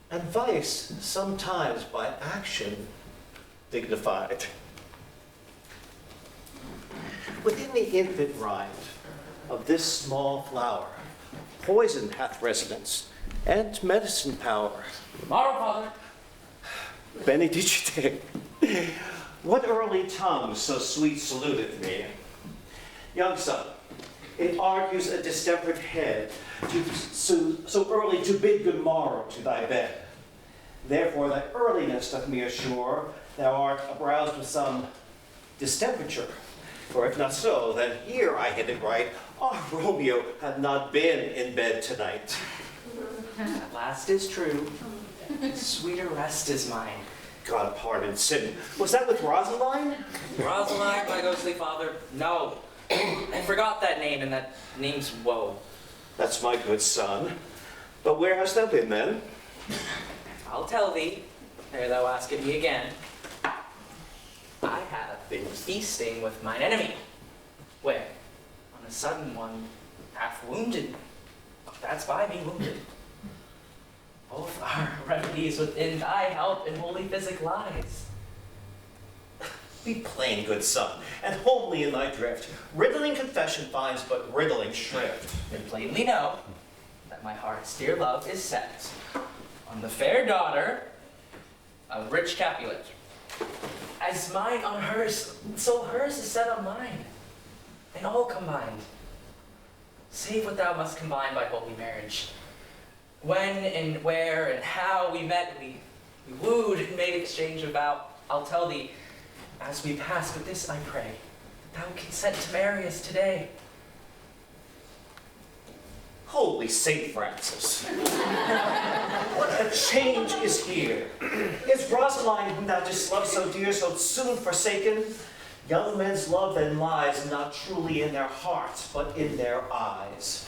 and vice sometimes by action dignified. Within the infant rind of this small flower, poison hath residence and medicine power. Tomorrow, Father. Benedicite. What early tongue so sweet saluteth me? Young son, it argues a distempered head so early to bid good morrow to thy bed. Therefore thy earliness doth me assure thou art aroused with some distemperature. For if not so, then here I hit it right. Our Romeo hath not been in bed tonight. At last is true. Sweeter rest is mine. God pardon sin. Was that with Rosaline? Rosaline, my ghostly father? No. I forgot that name, and that name's woe. That's my good son. But where hast thou been then? I'll tell thee, ere thou askest me again. I have been feasting with mine enemy, where, on a sudden one, half wounded, that's by me wounded. Both our remedies within thy help in holy physic lies. Be plain, good son, and homely in thy drift. Riddling confession finds but riddling shrift. And plainly know that my heart's dear love is set on the fair daughter of rich Capulet. As mine on hers, so hers is set on mine, and all combined, save what thou must combine by holy marriage. When and where and how we met, we wooed and made exchange of vow. I'll tell thee, as we pass, but this I pray, thou consent to marry us today. Holy Saint Francis. What a change is here. Is Rosaline, whom thou didst love so dear, so soon forsaken? Young men's love then lies not truly in their hearts, but in their eyes.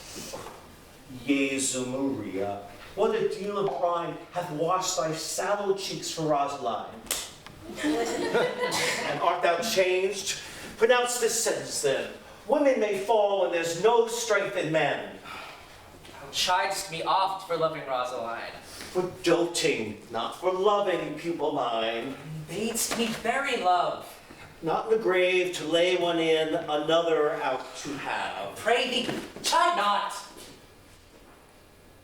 Jesu Maria, what a deal of brine hath washed thy sallow cheeks for Rosaline? And art thou changed? Pronounce this sentence then. Women may fall when there's no strength in men. Thou chidest me oft for loving Rosaline. For doting, not for loving, pupil mine. Badest me bury love. Not in the grave to lay one in, another out to have. Pray thee, chide not.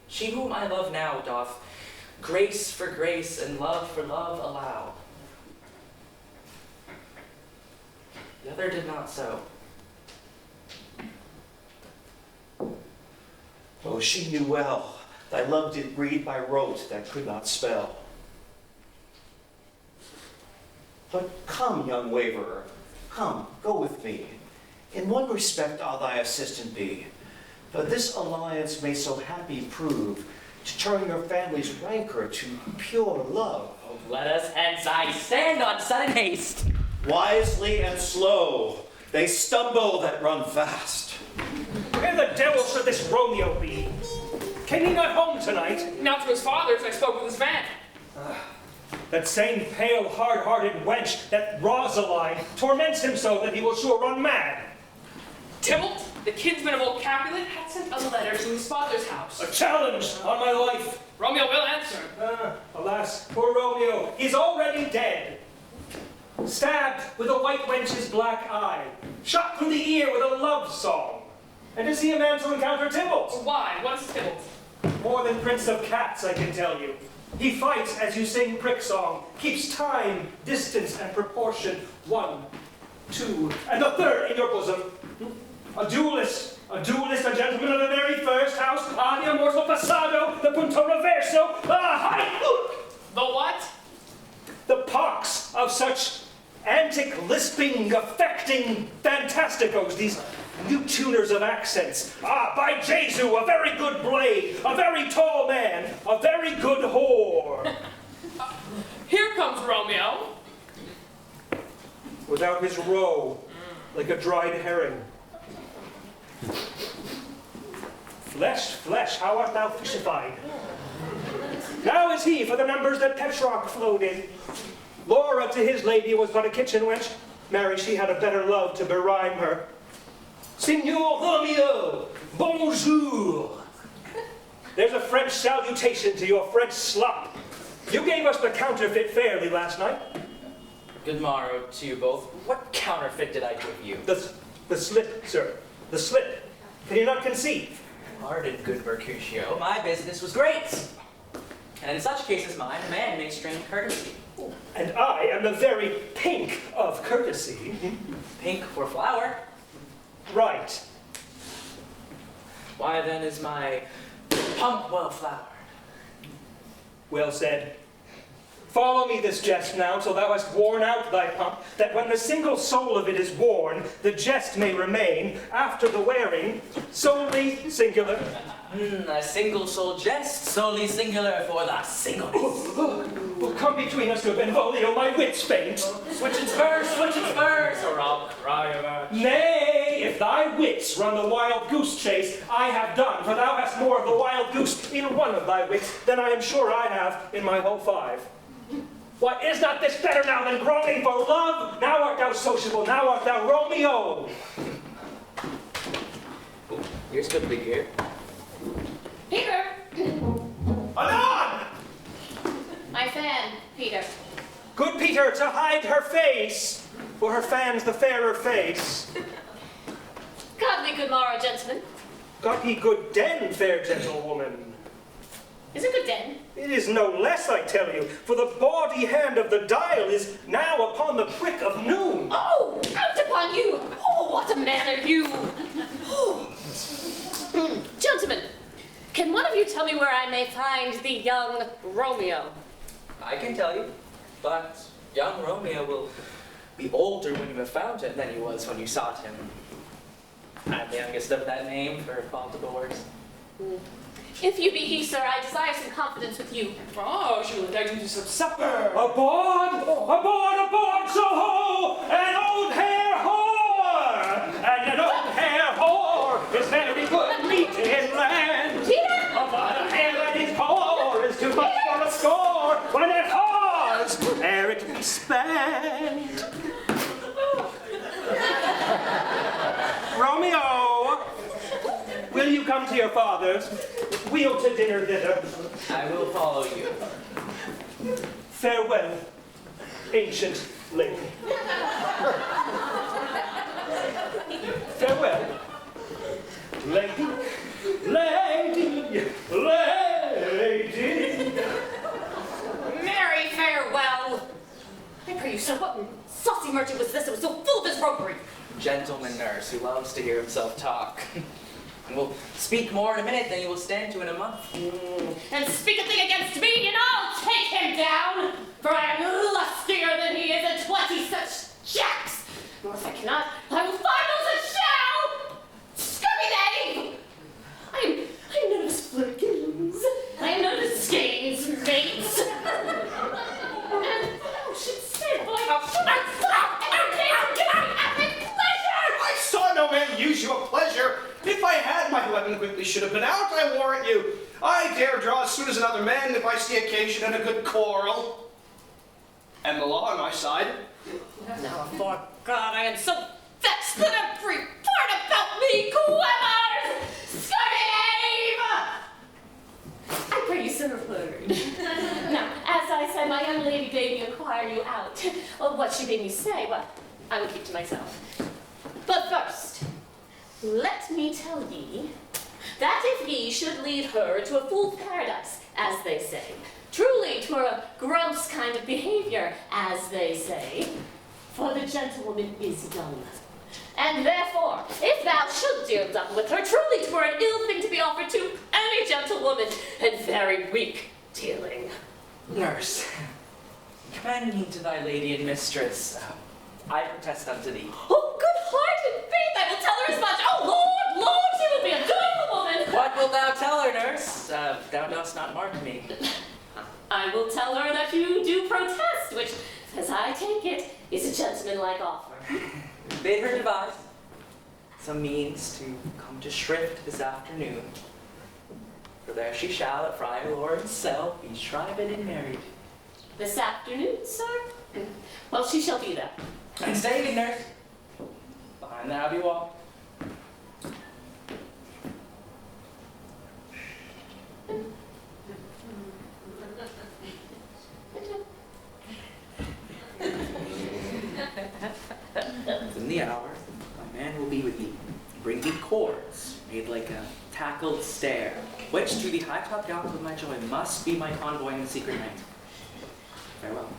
She whom I love now doth grace for grace and love for love allow. The other did not so. Oh, she knew well, thy love did read by rote that could not spell. But come, young waverer, come, go with me. In one respect I'll thy assistant be, for this alliance may so happy prove to turn your family's rancor to pure love. Oh, let us hence, I stand on sudden haste. Wisely and slow, they stumble that run fast. Where the devil should this Romeo be? Came he not home tonight? Now to his father's, I spoke with his man. That same pale, hard-hearted wench, that Rosaline, torments him so that he will sure run mad. Tybalt, the kinsman of old Capulet, had sent a letter to his father's house. A challenge on my life. Romeo will answer. Alas, poor Romeo, he's already dead. Stabbed with a white wench's black eye. Shot through the ear with a love song. And is he a man to encounter Tybalt? Why? What is Tybalt? More than prince of cats, I can tell you. He fights as you sing prick song, keeps time, distance, and proportion. 1, 2, and the third in your bosom. A duelist, a gentleman of the very first house, the immortal passado, the punto reverso, The what? The pox of such antic, lisping, affecting fantasticos, these new tuners of accents. By Jesu, a very good blade, a very tall man, a very good whore. Here comes Romeo. Without his roe, like a dried herring. Flesh, how art thou fishified? Now is he for the numbers that Petrarch flowed in. Laura to his lady was but a kitchen wench. Marry, she had a better love to berhyme her. Signor Romeo, bonjour. There's a French salutation to your French slop. You gave us the counterfeit fairly last night. Good morrow to you both. What counterfeit did I give you? The slip, sir. The slip. Can you not conceive? Pardon, good Mercutio. My business was great. And in such a case as mine, a man may strain courtesy. And I am the very pink of courtesy. Pink for flower. Right. Why then is my pump well flowered? Well said. Follow me this jest now, till thou hast worn out thy pump, that when the single soul of it is worn, the jest may remain, after the wearing, solely singular. A single soul jest, solely singular for the singleness. Well, come between us, good Benvolio, my wits faint. Switch and spurs, or I'll cry about. Nay, if If thy wits run the wild goose chase, I have done, for thou hast more of the wild goose in one of thy wits than I am sure I have in my whole 5. Why, is not this better now than groaning for love? Now art thou sociable, now art thou Romeo. Here's good figure. Peter! Anon! My fan, Peter. Good Peter, to hide her face, for her fan's the fairer face. Godly good morrow, gentlemen. Got ye good den, fair gentlewoman? Is it good den? It is no less, I tell you, for the bawdy hand of the dial is now upon the prick of noon. Oh, out upon you! Oh, what a man are you! Gentlemen, can one of you tell me where I may find the young Romeo? I can tell you, but young Romeo will be older when you have found him than he was when you sought him. I'm the youngest of that name, for fault of the worst. If you be he, sir, I desire some confidence with you. Oh, she will invite you to some supper. Aboard, aboard, aboard, so ho, an old hare whore, and an old hare whore is very good meat in land. Peter! But a hare that is poor is too much for a score when it whores, ere it be spent. Romeo, will you come to your father's? Wheel to dinner thither. I will follow you. Farewell, ancient lady. Farewell, lady, lady, lady. Marry farewell! I pray you, sir, what saucy merchant was this that was so full of his roguery? Gentleman nurse who loves to hear himself talk. And will speak more in a minute than he will stand to in a month. And speak a thing against me, and I'll take him down! For I am lustier than he is at 20 such jacks! Or if I cannot, I will find those that shall! Scurvy knave! I am none of his flirkins. I am none of his skeins, mates. And thou shouldst stand by I saw no man use you a pleasure. If I had, my weapon quickly should have been out, I warrant you. I dare draw as soon as another man if I see occasion and a good quarrel. And the law on my side. Now, for God, I am so vexed that every part about me quivers! Scurvy knave! I pray you, sir, a word. Now, as I said, my young lady bade me inquire you out. Well, what she bade me say, well, I will keep to myself. But first, let me tell ye that if ye should lead her to a fool's paradise, as they say, truly 'twere a gross kind of behavior, as they say, for the gentlewoman is young. And therefore, if thou should deal double with her, truly 'twere an ill thing to be offered to any gentlewoman, and very weak dealing. Nurse, commend me to thy lady and mistress. I protest unto thee. Oh, good-hearted faith, I will tell her as much. Oh, Lord, Lord, she will be a joyful woman. What wilt thou tell her, nurse? Thou dost not mark me. I will tell her that you do protest, which, as I take it, is a gentlemanlike offer. Bid her devise some means to come to shrift this afternoon. For there she shall at Friar Lord's cell be shrived and married. This afternoon, sir? Well, she shall be there. And stay thee, nurse, behind the abbey wall. Within the hour, a man will be with thee. Bring thee cords, made like a tackled stair, which to the high-top gallants of my joy must be my convoy in the secret night. Farewell.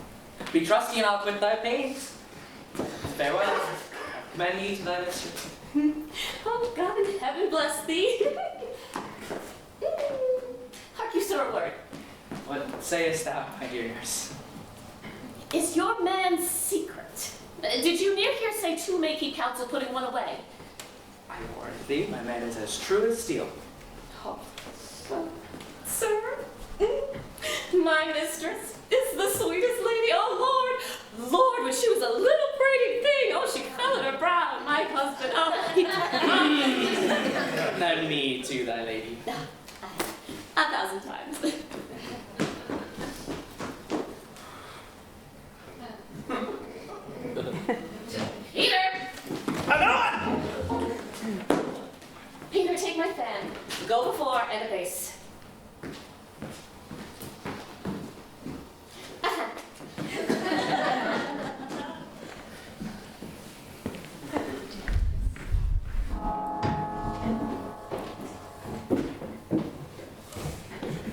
Be trusty and I'll quit thy pains. Farewell. I commend thee to thy mistress. Oh, God in heaven bless thee. Hark you, sir, a word. What sayest thou, my dear nurse? Is your man secret? Did you near here say two may keep counsel, putting one away? I warn thee, my man is as true as steel. Oh, sir, my mistress is the sweetest lady, oh Lord, Lord, when she was a little pretty thing. Oh, she fell in her brow, and my husband, oh, he... And me too, thy lady. 1,000 times. Peter! I'm on! Peter, take my fan. Go before and a base.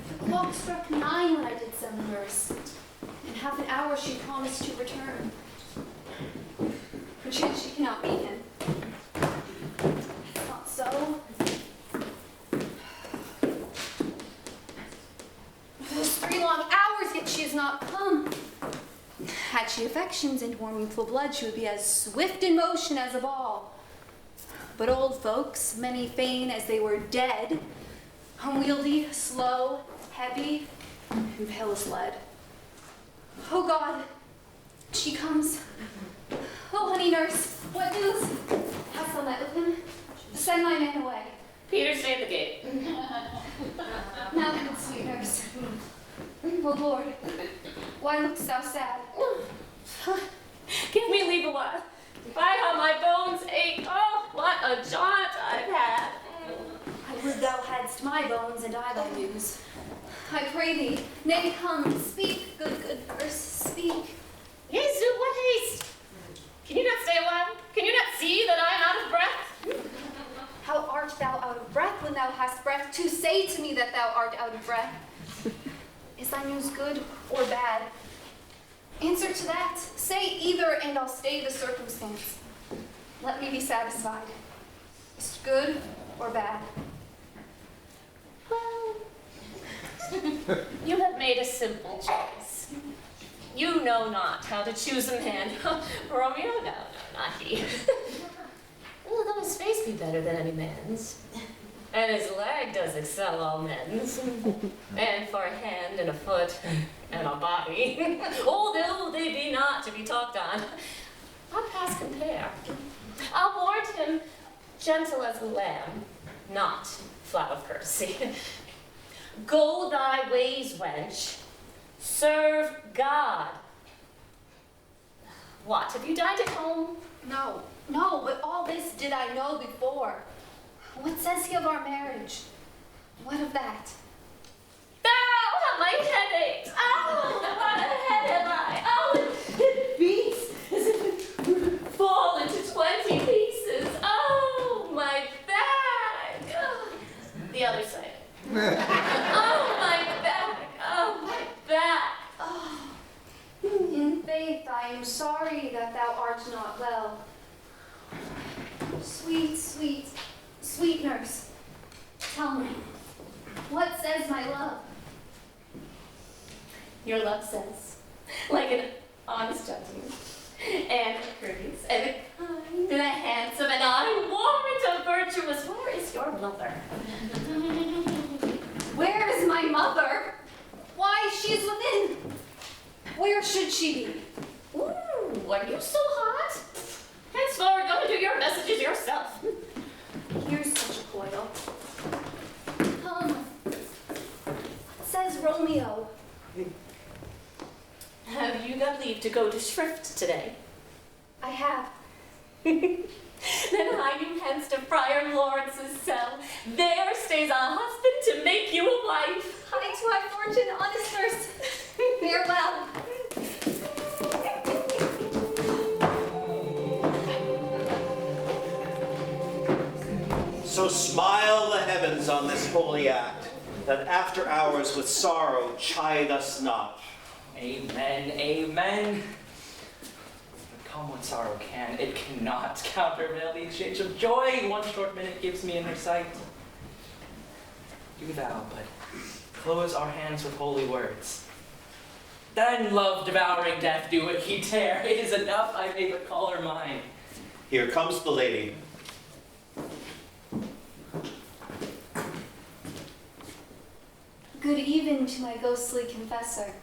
The clock struck 9 when I did summon nurse. In half an hour she promised to return. Perchance she cannot meet him. Not so. Those 3 long hours, yet she has not come. Had she affections and warm youthful blood, she would be as swift in motion as a ball. But old folks, many feign as they were dead, unwieldy, slow, heavy, and pale as lead. Oh God, she comes. Oh, honey nurse, what news? Hast thou met with him? Send my man away. Peter, stay at the gate. Now then, sweet nurse. Oh Lord, why lookst thou sad? Give me leave a while. By how my bones ache. Oh, what a jaunt I've had. I would thou hadst my bones and I thy news. I pray thee, nay, come, speak, good nurse, speak. Jesu, what haste? Can you not stay a while? Can you not see that I am out of breath? How art thou out of breath when thou hast breath to say to me that thou art out of breath? Is thy news good or bad? Answer to that. Say either, and I'll stay the circumstance. Let me be satisfied. Is it good or bad? Well, you have made a simple choice. You know not how to choose a man. Romeo, no, not he. Well, though his face be better than any man's, and his leg does excel all men's, and for a hand and a foot and a body, although they be not to be talked on, I'll pass compare. I'll warrant him gentle as a lamb, not flat of courtesy. Go thy ways, wench. Serve God. What, have you dined at home? No, but all this did I know before. What says he of our marriage? What of that? Ow, how my head aches. Oh, what a head have I. Oh, it beats as if it would fall into 20 pieces. Oh, my back. Oh, the other side. Oh, my back. Oh, my back. Oh, in faith, I am sorry that thou art not well. Sweet nurse, tell me, what says my love? Your love says, like an honest gentleman, and courteous, and kind, and handsome, and I warrant a virtuous. Where is your mother? Where is my mother? Why, she is within. Where should she be? Ooh, are you so hot? Henceforward, go and do your messages yourself. Here's such a coil. Come. What says Romeo? Have you got leave to go to shrift today? I have. Then hie you hence to Friar Lawrence's cell. There stays a husband to make you a wife. Hie to my fortune, honest nurse. Farewell. So smile the heavens on this holy act, that after hours with sorrow chide us not. Amen, amen. But come what sorrow can, it cannot countervail the exchange of joy one short minute gives me in her sight. Do thou but close our hands with holy words. Then love devouring death do what he dare. It is enough I may but call her mine. Here comes the lady. Good even to my ghostly confessor.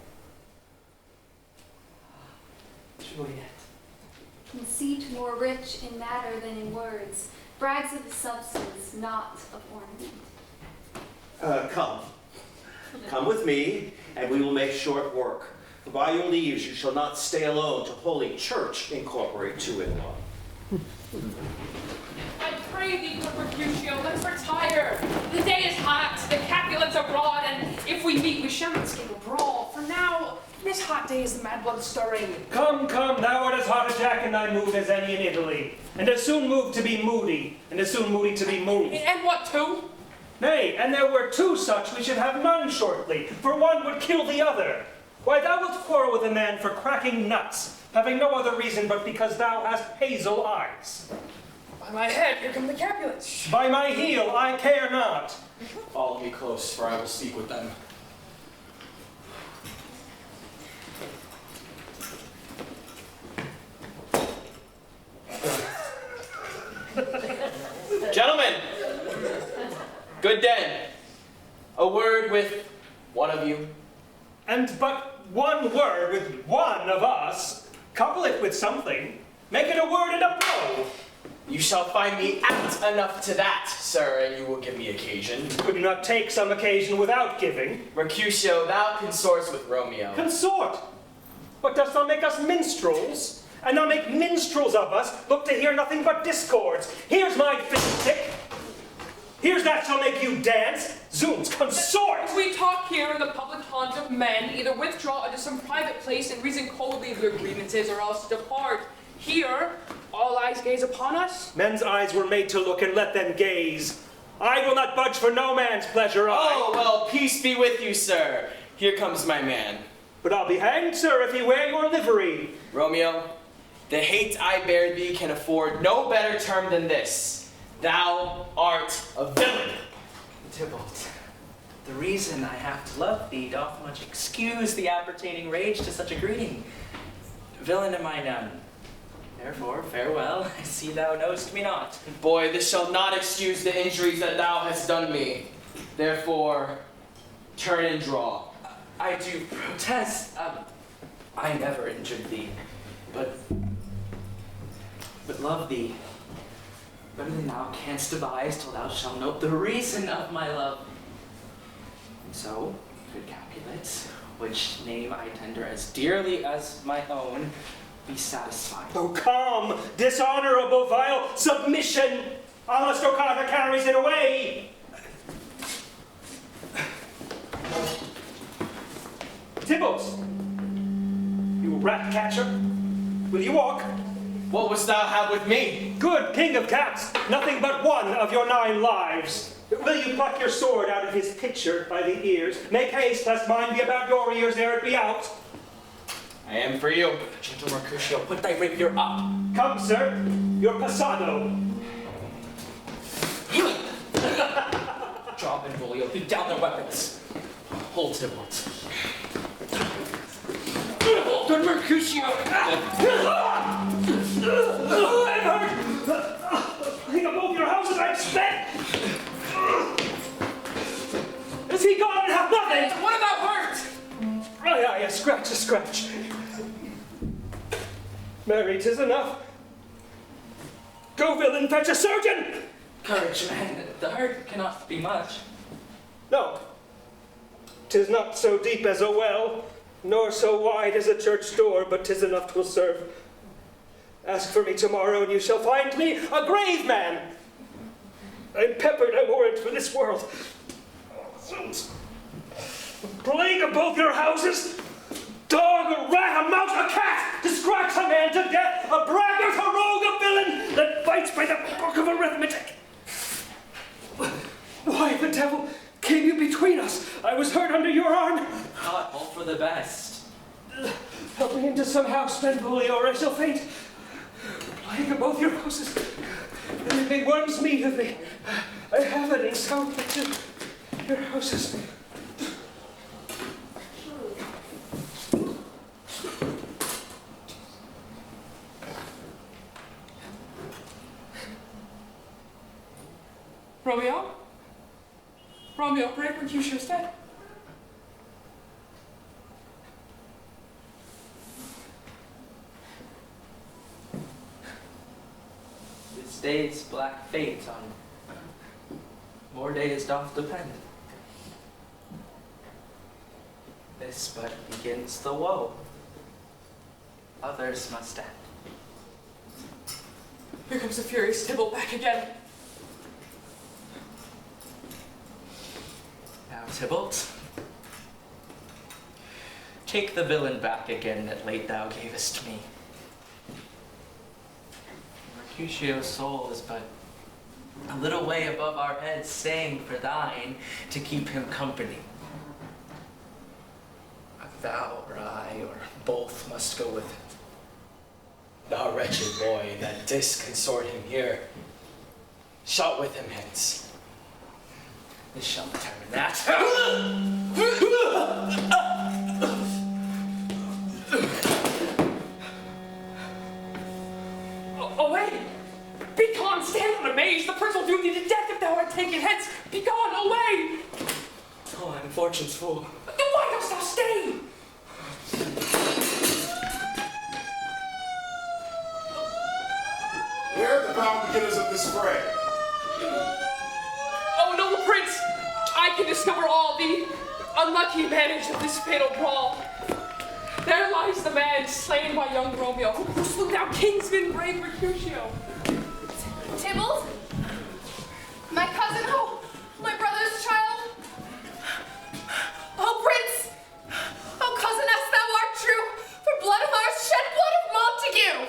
To more rich in matter than in words, brags of substance, not of ornament. Come. Come with me, and we will make short work. By your leaves, you shall not stay alone to Holy Church incorporate 2 in 1. I pray thee, good Mercutio, let's retire. The day is hot, the Capulets are broad, and if we meet, we shall not escape a brawl. For now, this hot day is the mad blood stirring. Come, come, thou art as hot a jack in thy mood as any in Italy, and as soon moved to be moody, and as soon moody to be moved. And what two? Nay, and there were 2 such, we should have none shortly, for one would kill the other. Why, thou wilt quarrel with a man for cracking nuts, having no other reason but because thou hast hazel eyes. By my head, here come the Capulets. By my heel, I care not. Follow me close, for I will speak with them. Gentlemen, good den. A word with one of you. And but one word with one of us, couple it with something, make it a word and a blow. You shall find me apt enough to that, sir, and you will give me occasion. Could you not take some occasion without giving? Mercutio, thou consorts with Romeo. Consort? What, dost thou make us minstrels? And thou make minstrels of us, look to hear nothing but discords. Here's my fiddlestick. Here's that shall make you dance. Zoons, consort! As we talk here in the public haunt of men, either withdraw into some private place and reason coldly of your grievances, or else depart. Here, all eyes gaze upon us. Men's eyes were made to look, and let them gaze. I will not budge for no man's pleasure, Oh, well, peace be with you, sir. Here comes my man. But I'll be hanged, sir, if he wear your livery. Romeo, the hate I bear thee can afford no better term than this. Thou art a villain. Tybalt, the reason I have to love thee doth much excuse the appertaining rage to such a greeting. Villain am I none. Therefore, farewell, I see thou knowest me not. Boy, this shall not excuse the injuries that thou hast done me. Therefore, turn and draw. I do protest. I never injured thee, but love thee better than thou canst devise till thou shalt note the reason of my love. And so, good Capulets, which name I tender as dearly as my own, be satisfied. Oh, come, dishonorable, vile submission! Honest Okada carries it away! Tybalt, you rat catcher, will you walk? What wouldst thou have with me? Good king of cats, nothing but one of your 9 lives. Will you pluck your sword out of his pitcher by the ears? Make haste, lest mine be about your ears ere it be out. I am for you. Gentle Mercutio, put thy rapier up. Come, sir, your passado. Draw Benvolio, put down their weapons. Hold Tybalt. Good Mercutio! I'm hurt! Playing of both your houses, I'm spent! Is he gone and have nothing? What about hurt? Aye, a scratch, a scratch. Marry, 'tis enough. Go, villain, fetch a surgeon! Courage, man. The hurt cannot be much. No, 'tis not so deep as a well, nor so wide as a church door, but 'tis enough 'twill serve. Ask for me tomorrow, and you shall find me a grave man. I'm peppered, I warrant, for this world. Plague of both your houses! Dog, a rat, a mouse, a cat, to scratch a man to death, a braggart, a rogue, a villain, that fights by the book of arithmetic. Why the devil came you between us? I was hurt under your arm. Not all for the best. Help me into some house, Benvolio, or I shall faint. Plague of both your houses. Anything worms me of me. I have it in sound to your houses. Romeo? Romeo, great Mercutio's dead. day's black fate on more days doth depend. This but begins the woe. Others must end. Here comes the furious Tybalt back again. Now, Tybalt, take the villain back again that late thou gavest me. Mercutio's soul is but a little way above our heads, staying for thine to keep him company. Thou or I, or both, must go with him. Thou wretched boy that didst consort him here, shot with him hence. This shall determine that. Away! Begone, stand unamazed! The prince will doom thee to death if thou art taken hence! Begone, away! Oh, I'm fortune's fool. Then why dost thou stay? Where are the bound beginners of this fray? Oh, noble prince! I can discover all the unlucky advantage of this fatal brawl. There lies the man slain by young Romeo, who slew down kinsman brave Mercutio. Tybalt? My cousin, oh, my brother's child? Oh, prince! Oh, cousin, as thou art true, for blood of ours shed blood of Montague!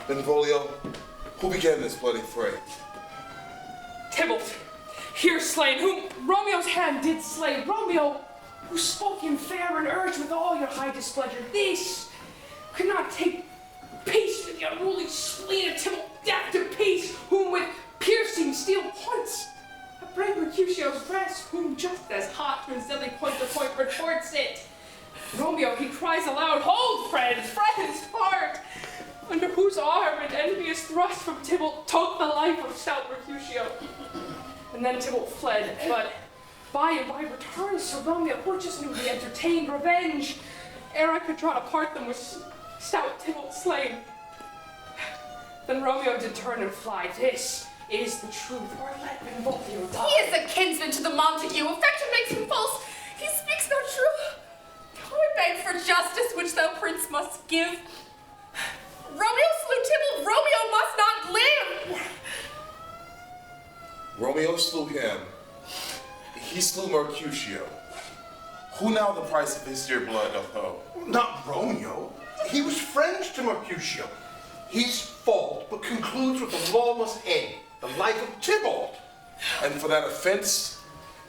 Benvolio, who began this bloody fray? Tybalt, here slain, whom Romeo's hand did slay. Romeo, who spoke in fair and urged with all your high displeasure. This could not take peace with the unruly spleen of Tybalt, death to peace, whom with piercing steel points brave Mercutio's breast, whom just as hot turns deadly point to point retorts it. Romeo, he cries aloud, hold, friends, part! Under whose arm an envious thrust from Tybalt took the life of stout Mercutio. And then Tybalt fled, but by and by returns Sir Romeo, who just newly entertained revenge, ere I could draw to part them with stout Tybalt slain. Then Romeo did turn and fly. This is the truth, or let Benvolio die. He is a kinsman to the Montague. Affection makes him false. He speaks no true. Oh, I beg for justice, which thou, prince, must give. Romeo slew Tybalt. Romeo must not live. Romeo slew him. He slew Mercutio. Who now the price of his dear blood doth owe? Not Romeo. He was friends to Mercutio. He's fault, but concludes with the law must end. The life of Tybalt. And for that offense,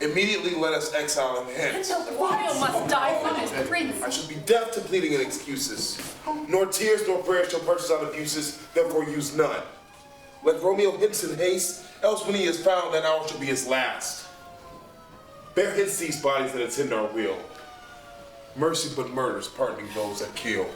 immediately let us exile him hence. And no Romeo must die from his prince. I shall be deaf to pleading and excuses. Nor tears nor prayers shall purchase out abuses, therefore use none. Let Romeo hence in haste, else when he is found, that hour shall be his last. Bear hence these bodies that attend our will. Mercy but murders, pardoning those that kill.